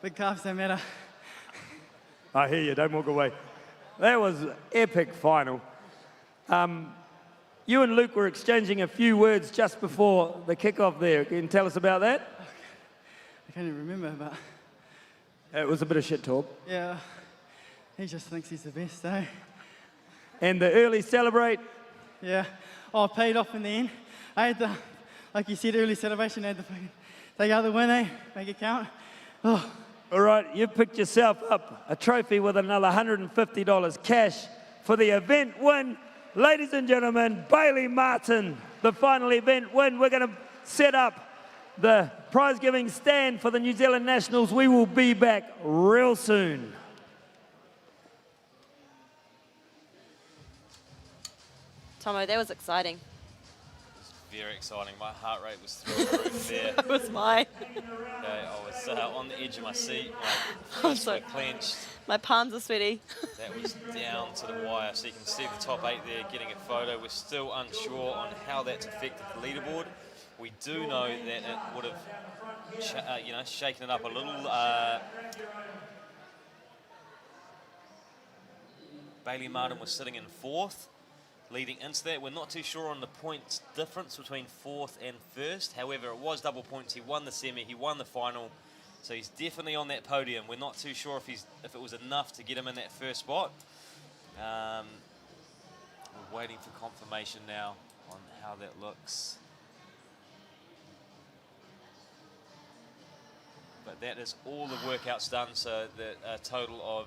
Big calves don't matter. I hear you, don't walk away. That was epic final. You and Luke were exchanging a few words just before the kickoff there. Can you tell us about that? I can't even remember, but... It was a bit of shit talk. Yeah, he just thinks he's the best, eh? And the early celebrate? Yeah, I paid off in the end. I had the, like you said, early celebration, I had to fucking take out the win, eh? Make it count. Oh. All right, you've picked yourself up a trophy with another $150 cash for the event win. Ladies and gentlemen, Bailey Martin, the final event win. We're going to set up the prize-giving stand for the New Zealand Nationals. We will be back real soon. Tomo, that was exciting. It was very exciting. My heart rate was through the roof there. That was mine. Okay, I was on the edge of my seat. I'm My fists so were clenched. My palms are sweaty. That was down to the wire, so you can see the top 8 there getting a photo. We're still unsure on how that's affected the leaderboard. We do know that it would have, shaken it up a little. Bailey Martin was sitting in 4th. Leading into that, we're not too sure on the points difference between 4th and 1st. However, it was double points. He won the semi, he won the final. So he's definitely on that podium. We're not too sure if it was enough to get him in that first spot. We're waiting for confirmation now on how that looks. But that is all the workouts done, so a total of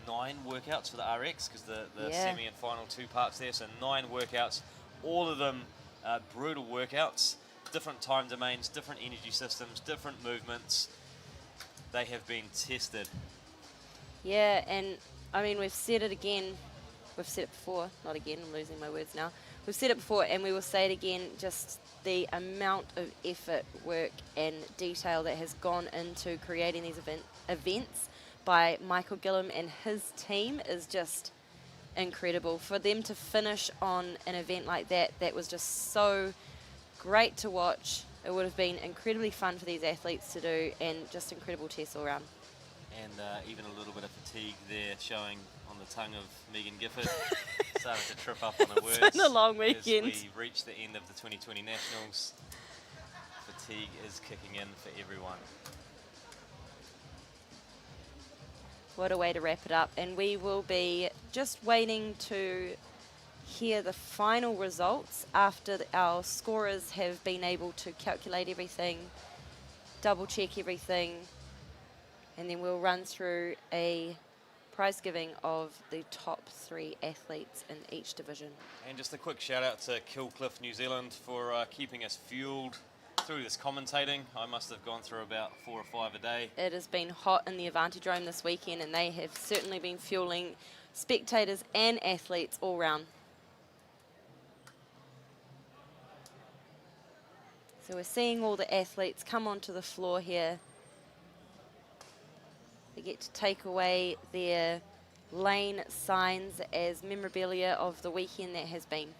9 workouts for the RX, because the semi and final 2 parts there, so 9 workouts, all of them brutal workouts. different time domains, different energy systems, different movements. They have been tested. Yeah, and I mean, we've said it again. We've said it before, not again, I'm losing my words now. We've said it before and we will say it again, just the amount of effort, work and detail that has gone into creating these events by Michael Gillum and his team is just incredible. For them to finish on an event like that, that was just so great to watch. It would have been incredibly fun for these athletes to do and just incredible tests all around. And even a little bit of fatigue there showing on the tongue of Megan Gifford. Started to trip up on the words. It's been a long weekend. As we reach the end of the 2020 Nationals, fatigue is kicking in for everyone. What a way to wrap it up. And we will be just waiting to hear the final results after our scorers have been able to calculate everything, double check everything, and then we'll run through a prize giving of the top 3 athletes in each division. And just a quick shout out to Killcliff, New Zealand for keeping us fueled through this commentating. I must have gone through about 4 or 5 a day. It has been hot in the Advantage Dome this weekend and they have certainly been fueling spectators and athletes all round. So we're seeing all the athletes come onto the floor here. They get to take away their lane signs as memorabilia of the weekend that has been.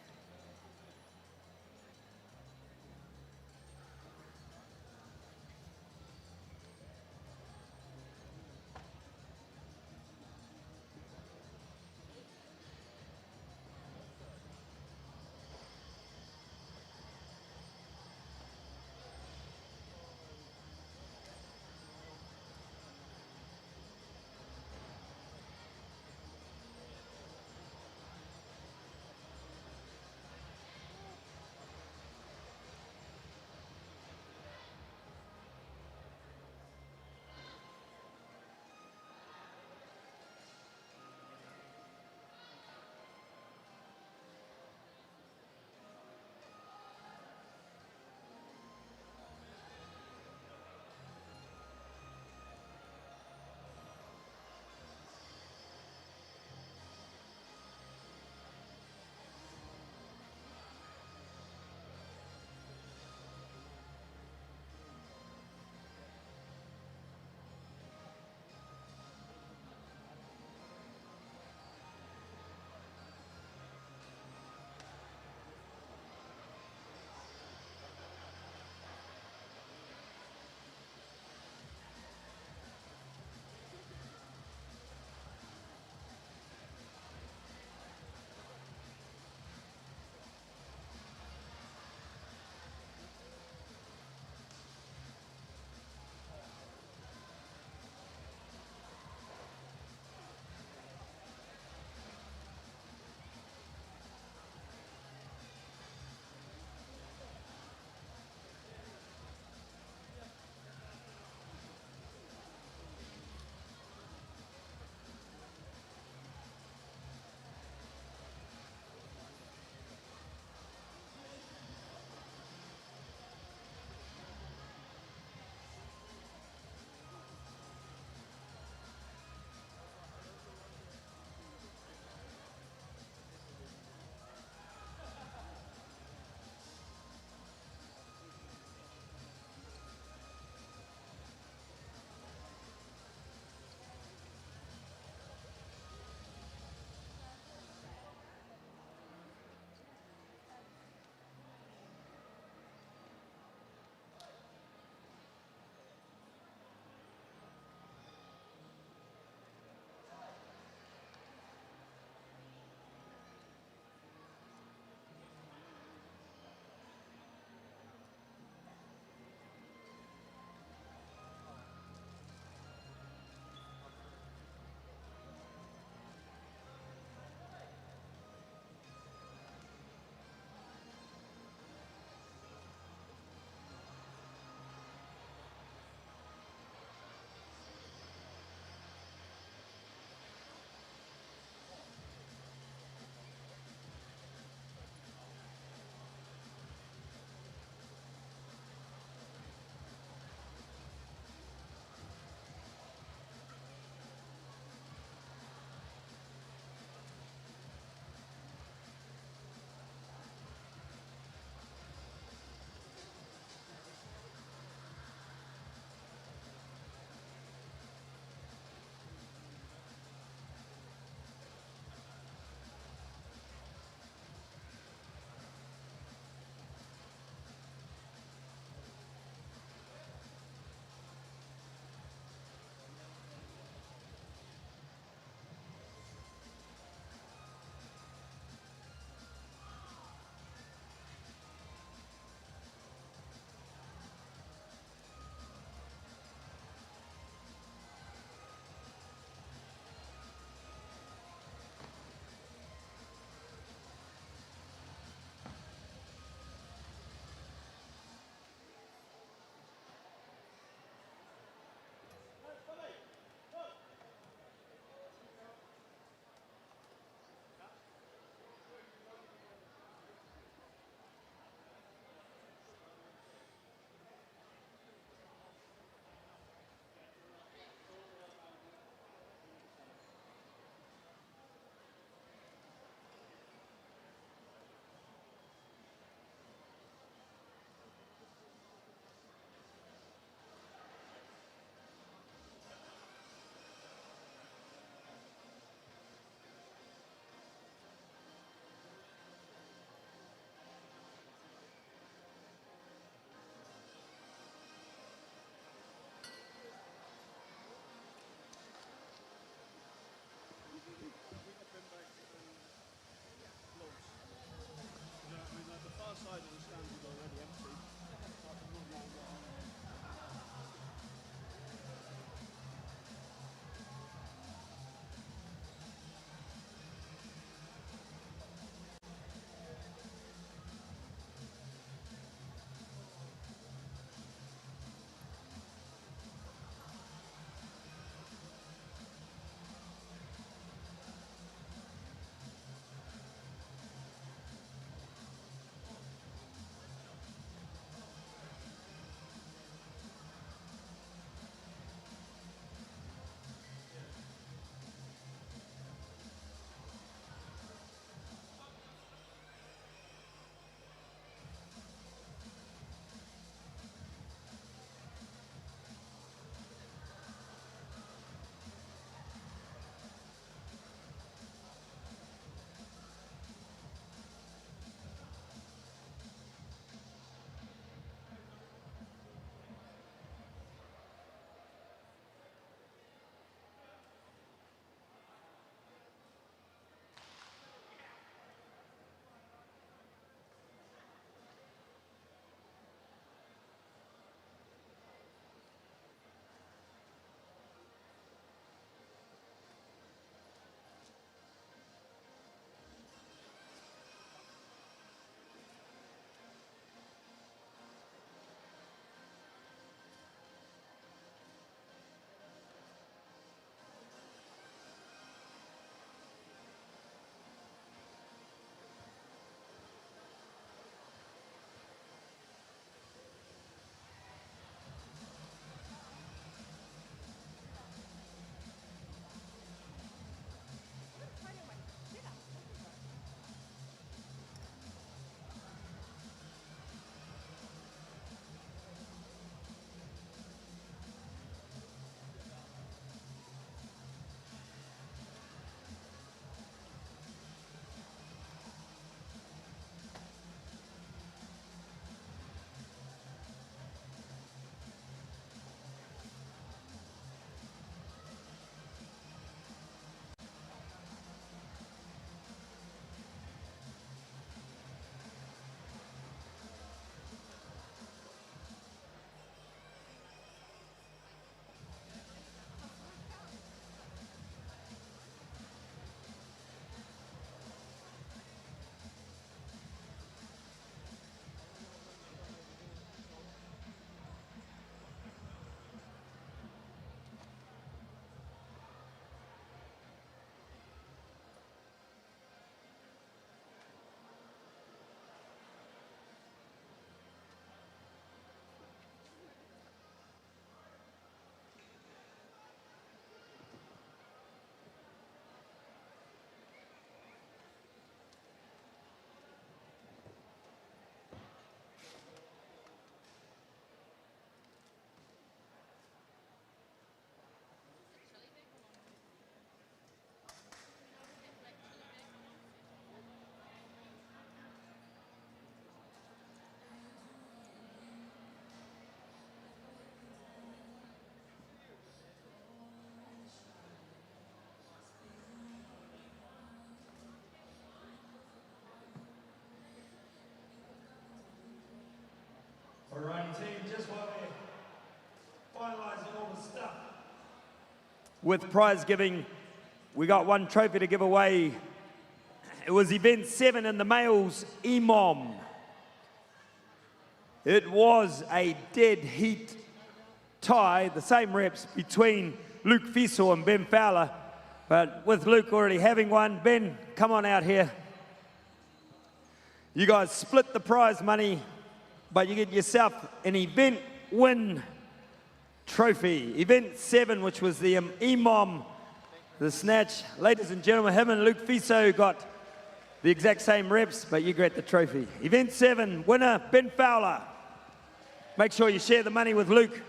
with prize giving. We got one trophy to give away. It was event 7 in the males, EMOM. It was a dead heat tie, the same reps between Luke Fiesel and Ben Fowler. But with Luke already having one, Ben, come on out here. You guys split the prize money, but you get yourself an event win trophy. Event 7, which was the EMOM, the snatch. Ladies and gentlemen, him and Luke Fiesel got the exact same reps, but you get the trophy. Event 7, winner, Ben Fowler. Make sure you share the money with Luke.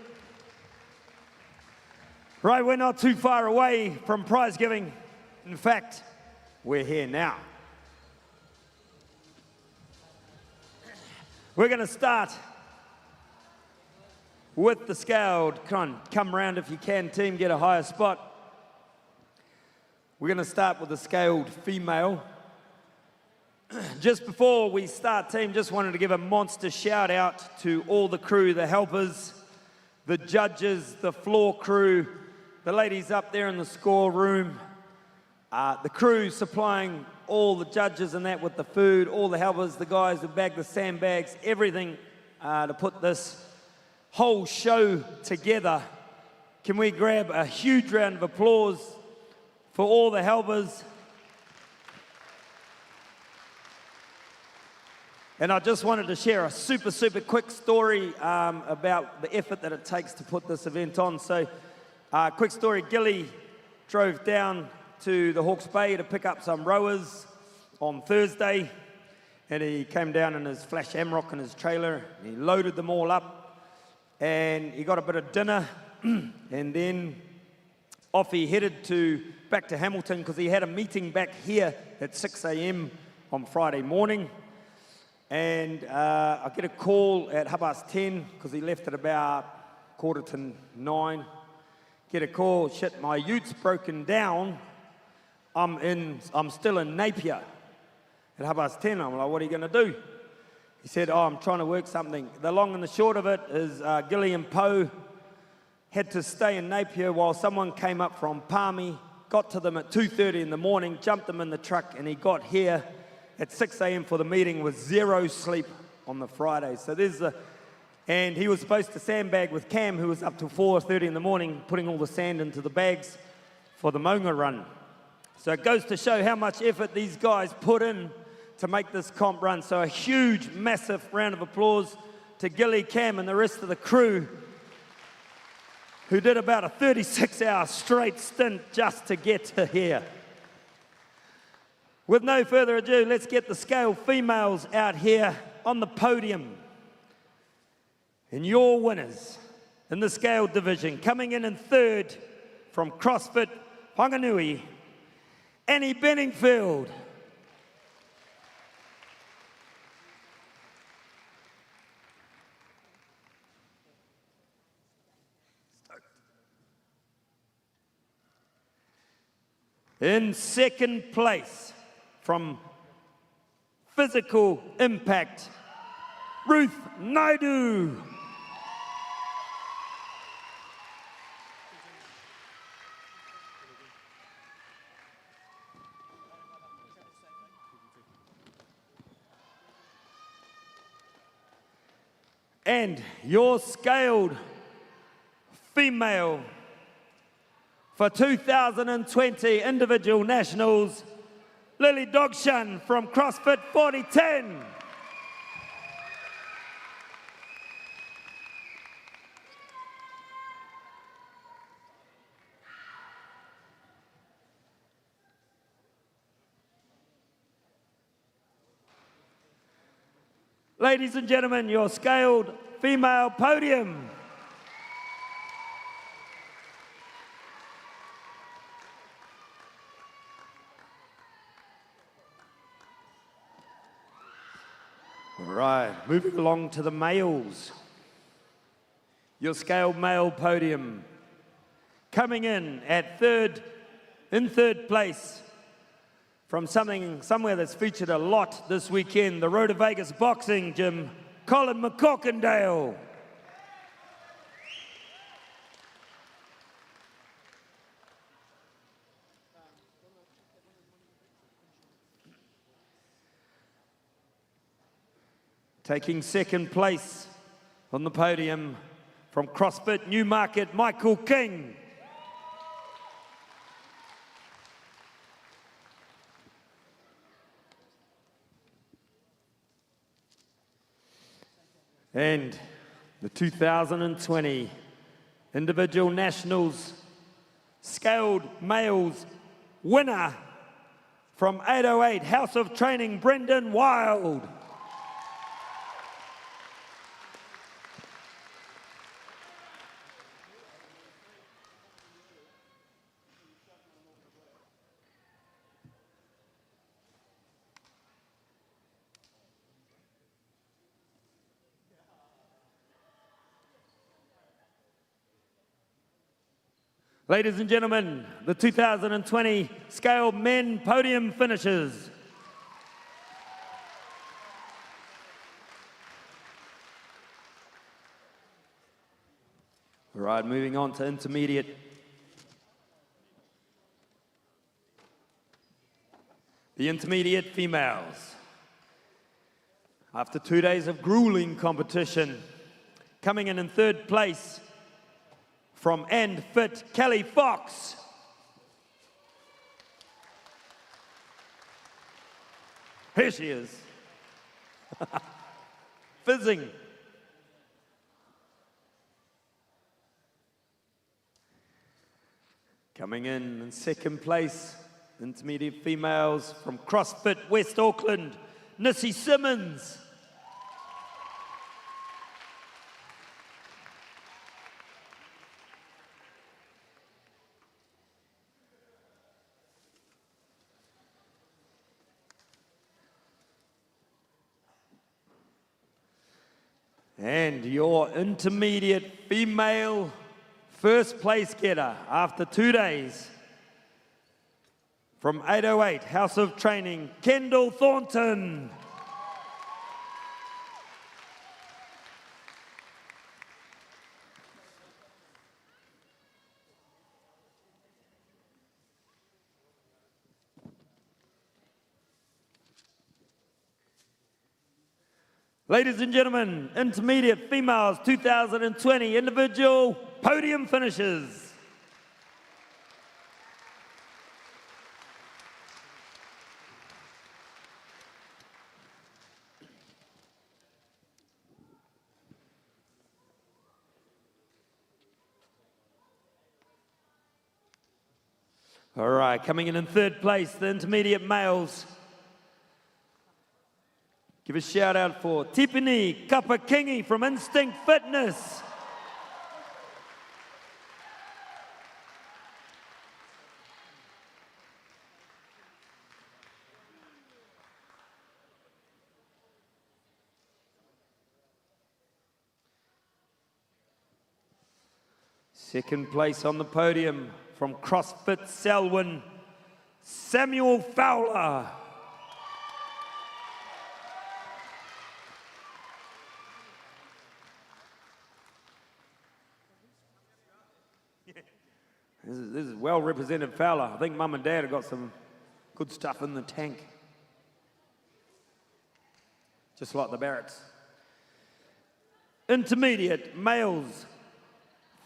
Right, we're not too far away from prize giving. In fact, we're here now. We're going to start with the scaled. Come round if you can, team, get a higher spot. We're going to start with the scaled female. Just before we start, team, just wanted to give a monster shout out to all the crew, the helpers, the judges, the floor crew, the ladies up there in the score room, the crew supplying all the judges and that with the food, all the helpers, the guys who bag the sandbags, everything to put this whole show together. Can we grab a huge round of applause for all the helpers? And I just wanted to share a super quick story about the effort that it takes to put this event on. So, quick story, Gilly drove down to the Hawke's Bay to pick up some rowers on Thursday, and he came down in his Flash Amrock in his trailer, and he loaded them all up, and he got a bit of dinner, and then off he headed back to Hamilton, because he had a meeting back here at 6 a.m. on Friday morning. And I get a call at 10:30, because he left at about 9:15. Get a call, shit, my ute's broken down. I'm still in Napier at 10:30. I'm like, what are you going to do? He said, I'm trying to work something. The long and the short of it is Gilly and Poe had to stay in Napier while someone came up from Palmy, got to them at 2:30 in the morning, jumped them in the truck, and he got here at 6 a.m. for the meeting with 0 sleep on the Friday. So and he was supposed to sandbag with Cam, who was up till 4:30 in the morning, putting all the sand into the bags for the Maunga run. So it goes to show how much effort these guys put in to make this comp run. So a huge, massive round of applause to Gilly, Cam, and the rest of the crew, who did about a 36-hour straight stint just to get to here. With no further ado, let's get the scale females out here on the podium. And your winners in the scale division, coming in third from CrossFit Whanganui, Annie Benningfield. In second place, from Physical Impact, Ruth Naidu. And your scaled female for 2020 Individual Nationals, Lily Dogshan from CrossFit 4010. Ladies and gentlemen, your scaled female podium. Right, moving along to the males. Your scaled male podium. Coming in at third place from somewhere that's featured a lot this weekend, the Road to Vegas boxing gym, Colin Taking second place on the podium from CrossFit Newmarket, Michael King. And the 2020 Individual Nationals Scaled Males winner from 808 House of Training, Brendan Wild. Ladies and gentlemen, the 2020 Scaled Men podium finishers. All right, moving on to intermediate. The intermediate females. After 2 days of grueling competition, coming in third place, from And Fit, Kelly Fox. Here she is. Fizzing. Coming in second place, intermediate females from CrossFit West Auckland, Nissy Simmons. And your intermediate female first place getter after 2 days from 808 House of Training, Kendall Thornton. Ladies and gentlemen, intermediate females 2020 individual podium finishes. All right, coming in third place, the intermediate males. Give a shout out for Tipini Kapakingi from Instinct Fitness. Second place on the podium from CrossFit Selwyn, Samuel Fowler. This is well represented Fowler. I think Mum and Dad have got some good stuff in the tank. Just like the Barretts. Intermediate males,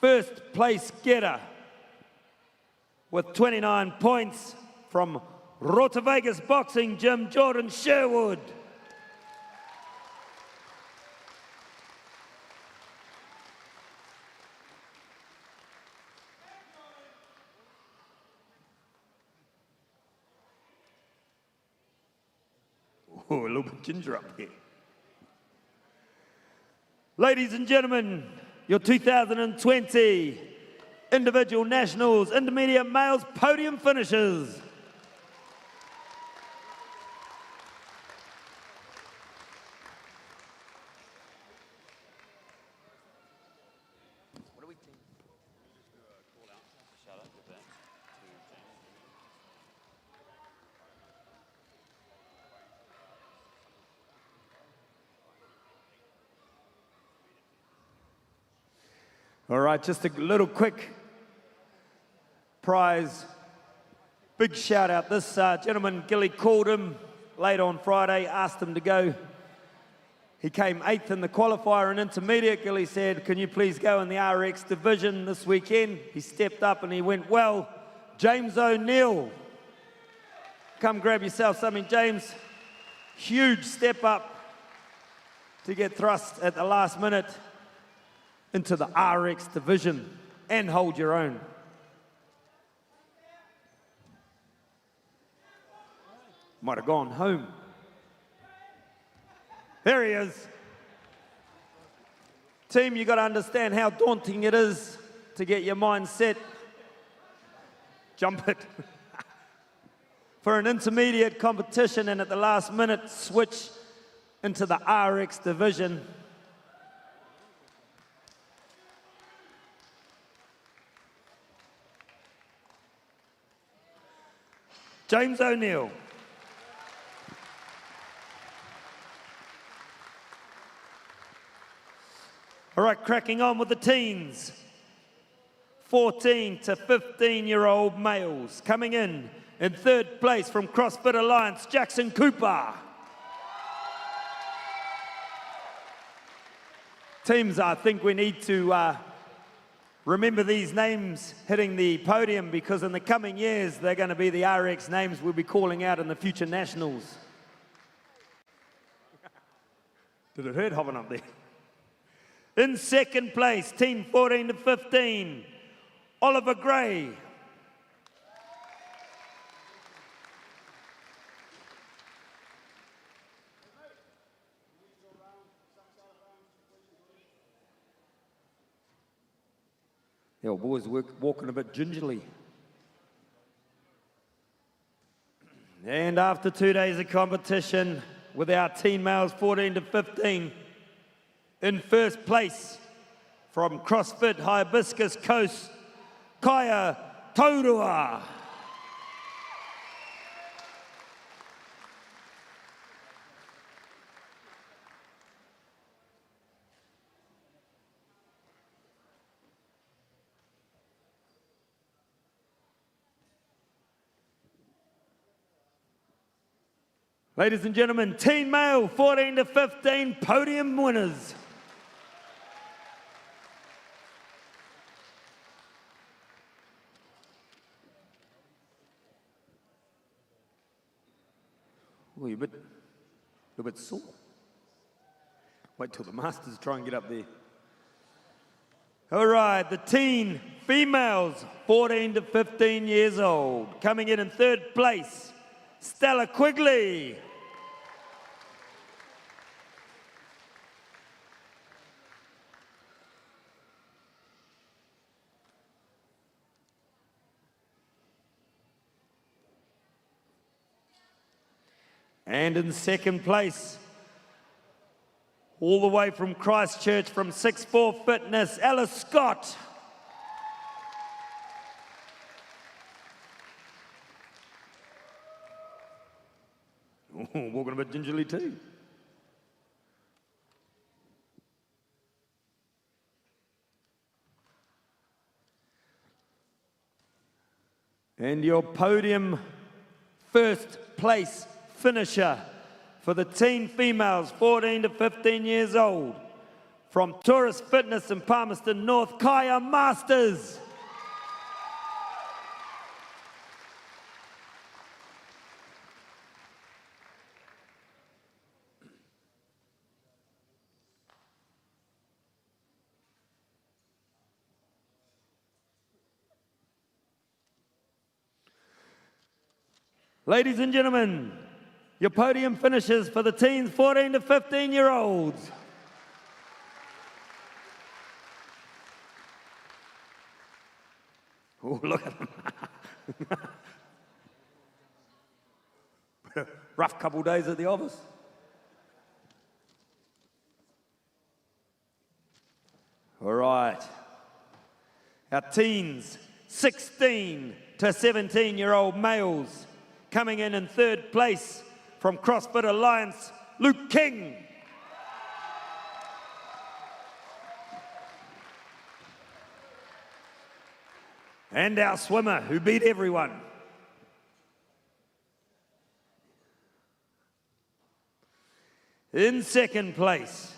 first place getter with 29 points from Rota Vegas Boxing Gym, Jordan Sherwood. Oh, a little bit ginger up here. Ladies and gentlemen, your 2020 Individual Nationals Intermediate Males podium finishers. All right, just a little quick prize. Big shout out. This gentleman, Gilly, called him late on Friday, asked him to go. He came 8th in the qualifier and intermediate. Gilly said, can you please go in the RX division this weekend? He stepped up and he went well. James O'Neill. Come grab yourself something, James. Huge step up to get thrust at the last minute into the RX division and hold your own. Might have gone home. There he is. Team, you got to understand how daunting it is to get your mind set. Jump it. For an intermediate competition and at the last minute switch into the RX division. James O'Neill. All right, cracking on with the teens. 14 to 15-year-old males coming in third place from CrossFit Alliance, Jackson Cooper. Teams, I think we need to remember these names hitting the podium because in the coming years, they're going to be the RX names we'll be calling out in the future nationals. Did it hurt hopping up there? In second place, team 14 to 15, Oliver Gray. The old boys walking a bit gingerly. And after 2 days of competition with our teen males 14 to 15, in first place from CrossFit Hibiscus Coast, Kaya Taurua. Ladies and gentlemen, teen male 14 to 15 podium winners. Oh, you're a bit sore. Wait till the masters try and get up there. All right, the teen females, 14 to 15 years old. Coming in third place, Stella Quigley. And in second place, all the way from Christchurch, from 6'4 Fitness, Alice Scott. Oh, walking a bit gingerly too. And your podium first place finisher for the teen females 14 to 15 years old from Tourist Fitness in Palmerston North, Kaya Masters. Ladies and gentlemen, your podium finishes for the teens 14 to 15-year-olds. Oh, look at them. Rough couple days at the office. All right. Our teens, 16 to 17-year-old males, coming in third place from CrossFit Alliance, Luke King. And our swimmer who beat everyone. In second place,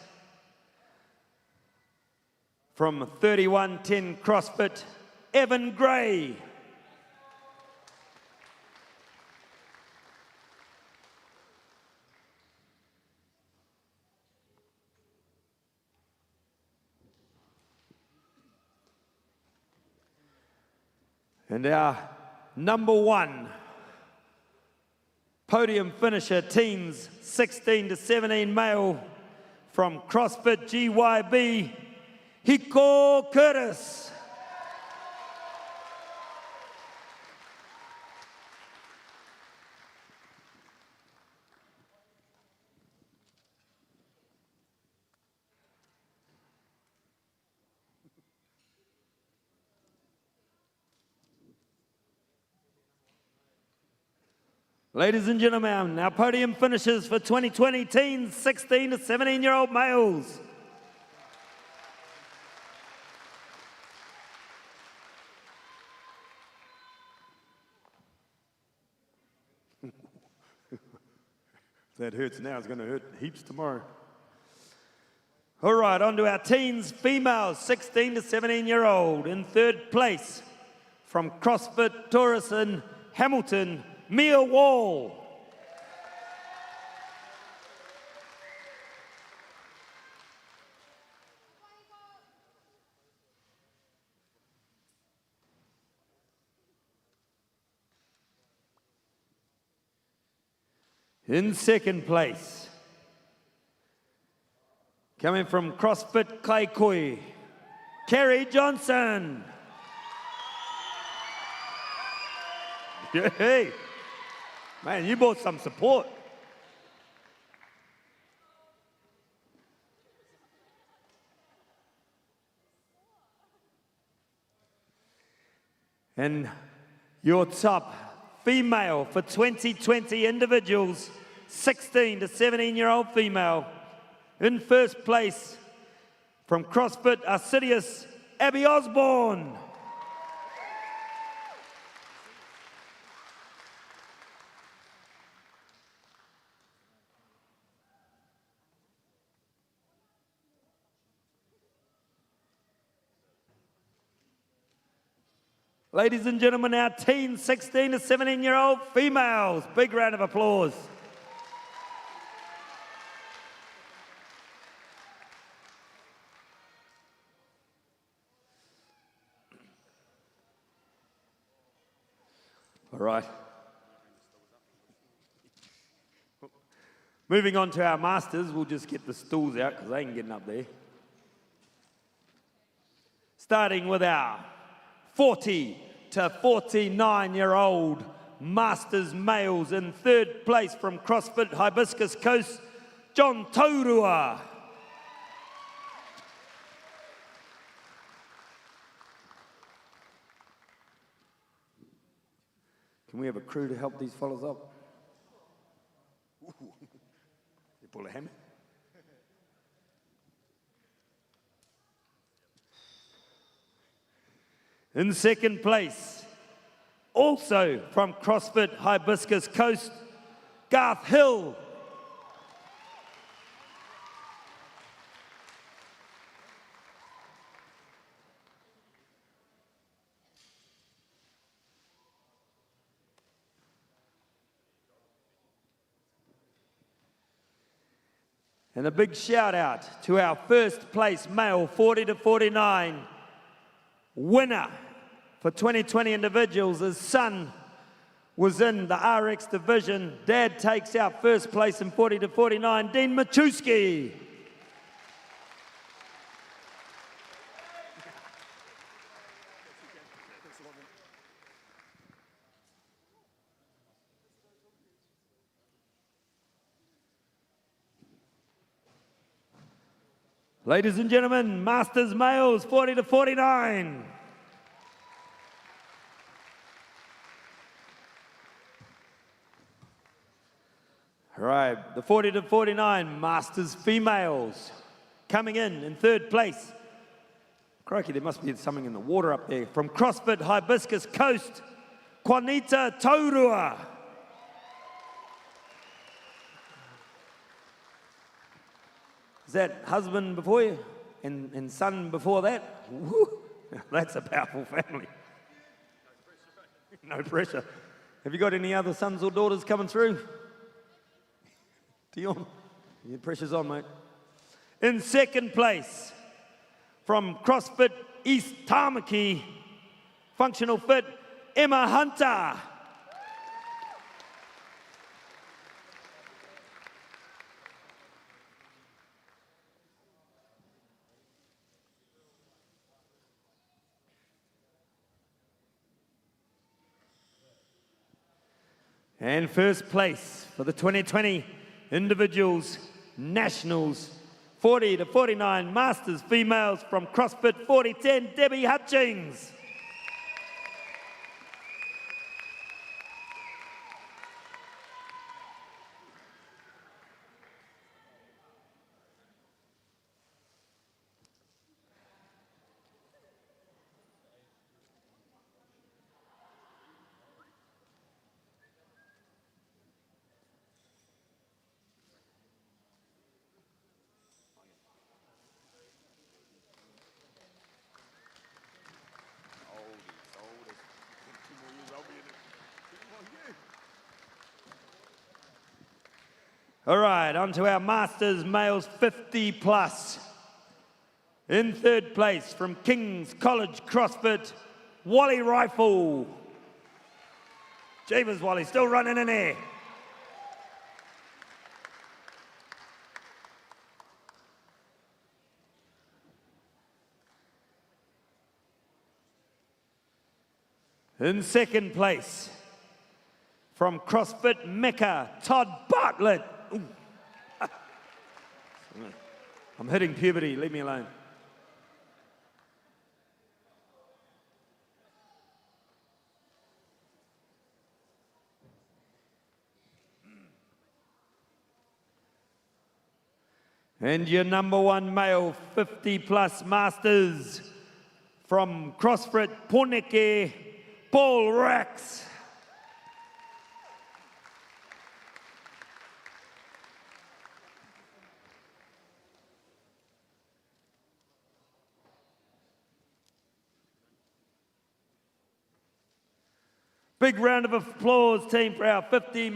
from 3110 CrossFit, Evan Gray. And our number one podium finisher, teens 16 to 17 male from CrossFit GYB, Hiko Curtis. Ladies and gentlemen, our podium finishers for 2020 teens, 16 to 17-year-old males. That hurts now, it's going to hurt heaps tomorrow. All right, on to our teens, females, 16 to 17-year-old. In third place, from CrossFit Taurus in Hamilton, Mia Wall. In second place, coming from CrossFit Kaikoi, Kerry Johnson. Hey, man, you brought some support. And your top female for 2020 individuals, 16 to 17-year-old female. In first place, from CrossFit Arsidious, Abby Osborne. Ladies and gentlemen, our teens, 16 to 17-year-old females. Big round of applause. All right. Moving on to our masters, we'll just get the stools out because they ain't getting up there. Starting with our 40 to 49-year-old masters males. In third place from CrossFit Hibiscus Coast, John Taurua. Can we have a crew to help these fellas up? You pull a hammer? In second place, also from CrossFit Hibiscus Coast, Garth Hill. And a big shout out to our first place male 40 to 49 winner for 2020 individuals. His son was in the RX division. Dad takes out first place in 40 to 49, Dean Machuski. Ladies and gentlemen, masters males 40 to 49. All right, the 40 to 49 masters females coming in third place. Crikey, there must be something in the water up there. From CrossFit Hibiscus Coast, Juanita Taurua. Is that husband before you and son before that? Woo. That's a powerful family. No pressure. Have you got any other sons or daughters coming through? Dion, your pressure's on, mate. In second place, from CrossFit East Tamaki, functional fit, Emma Hunter. And first place for the 2020 Individuals Nationals 40 to 49 Masters Females from CrossFit 4010, Debbie Hutchings. All right, on to our Masters Males 50 plus. In third place from King's College CrossFit, Wally Rifle. Jeebus, Wally, still running in there. In second place, from CrossFit Mecca, Todd Bartlett. Ooh. I'm hitting puberty, leave me alone. And your number one male 50 plus Masters from CrossFit Poneke, Paul Rax. Big round of applause, team, for our 50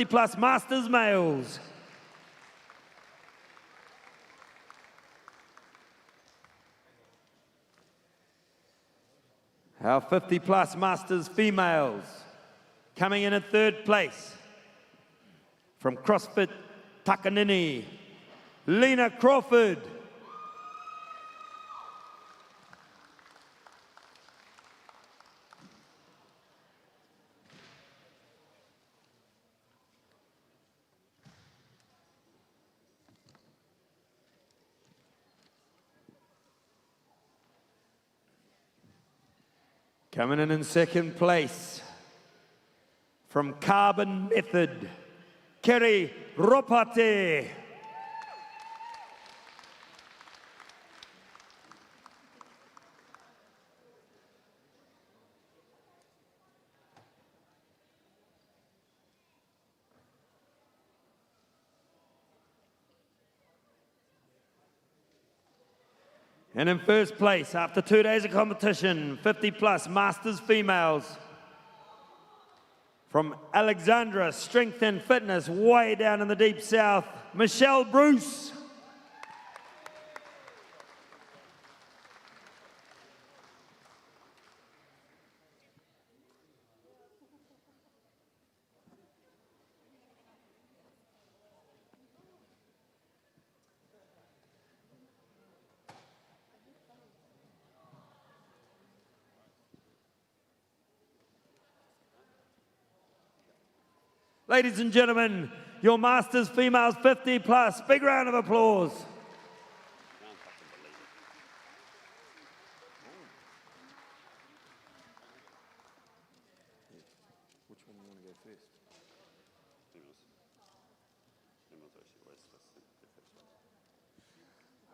plus Masters males. Our 50 plus Masters females coming in at third place from CrossFit Takanini, Lena Crawford. Coming in second place from Carbon Method, Kerry Ropate. And in first place, after 2 days of competition, 50 plus Masters females from Alexandra Strength and Fitness, way down in the deep south, Michelle Bruce. Ladies and gentlemen, your Masters Females 50 plus. Big round of applause. Which one do you want to go first?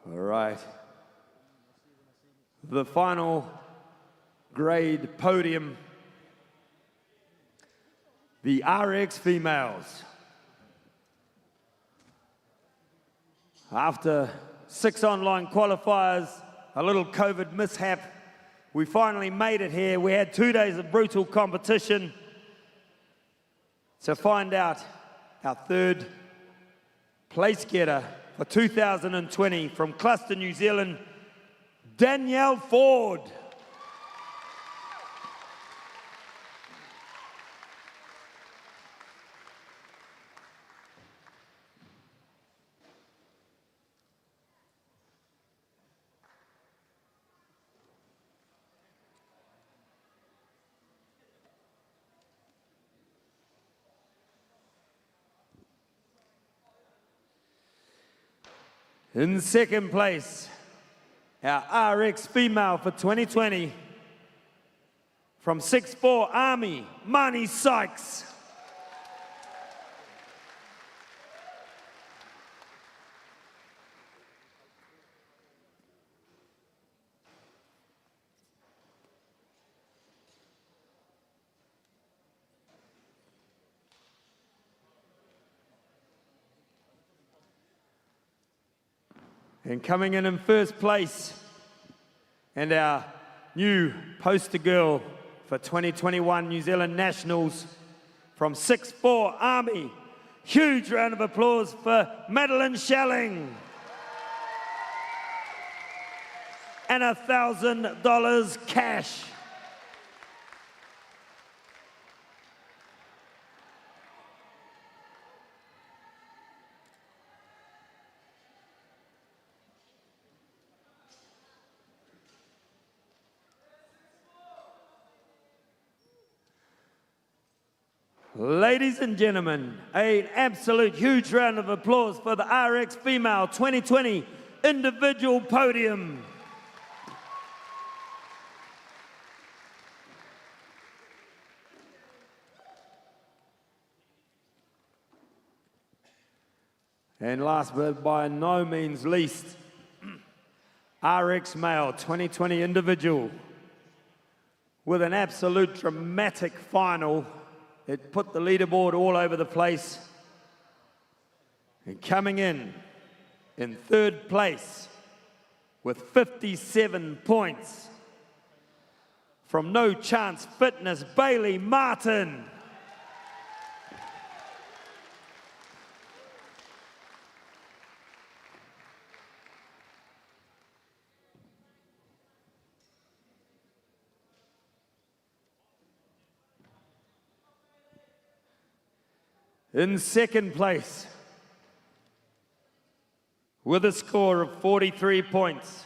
All right. The final grade podium. The RX females. After 6 online qualifiers, a little COVID mishap, we finally made it here. We had 2 days of brutal competition to find out our third place getter for 2020 from Cluster, New Zealand, Danielle Ford. In second place, our RX female for 2020 from 6'4" Army, Mani Sykes. And coming in first place, and our new poster girl for 2021 New Zealand Nationals from 6'4" Army. Huge round of applause for Madeline Schelling. And $1,000 cash. Ladies and gentlemen, an absolute huge round of applause for the RX Female 2020 individual podium. And last but by no means least, RX Male 2020 individual with an absolute dramatic final. It put the leaderboard all over the place. And coming in third place with 57 points from No Chance Fitness, Bailey Martin. In second place, with a score of 43 points,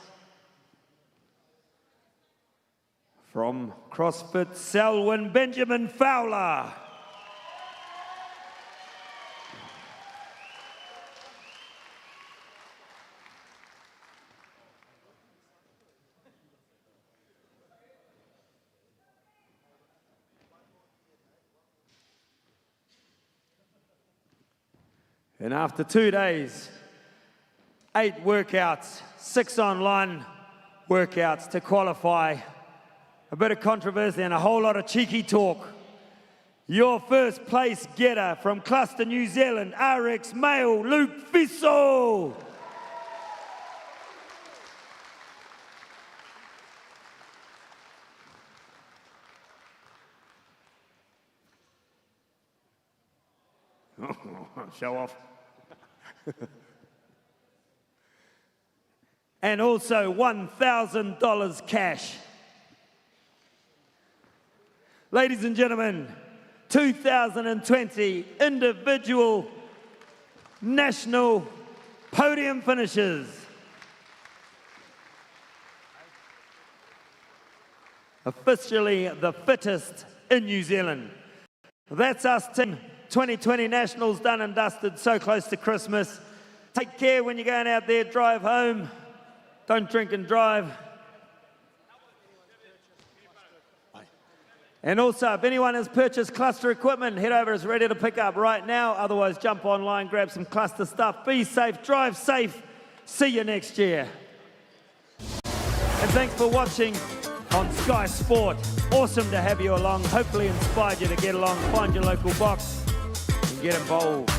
from CrossFit Selwyn, Benjamin Fowler. And after 2 days, 8 workouts, 6 online workouts to qualify, a bit of controversy and a whole lot of cheeky talk. Your first place getter from Cluster, New Zealand, RX Male, Luke Fiso. Show off. And also $1,000 cash. Ladies and gentlemen, 2020 individual national podium finishes. Officially the fittest in New Zealand. That's us, team. 2020 Nationals done and dusted, so close to Christmas. Take care when you're going out there, drive home. Don't drink and drive. And also, if anyone has purchased Cluster equipment, head over, it's ready to pick up right now. Otherwise, jump online, grab some Cluster stuff. Be safe, drive safe. See you next year. And thanks for watching on Sky Sport. Awesome to have you along. Hopefully inspired you to get along, find your local box and get involved.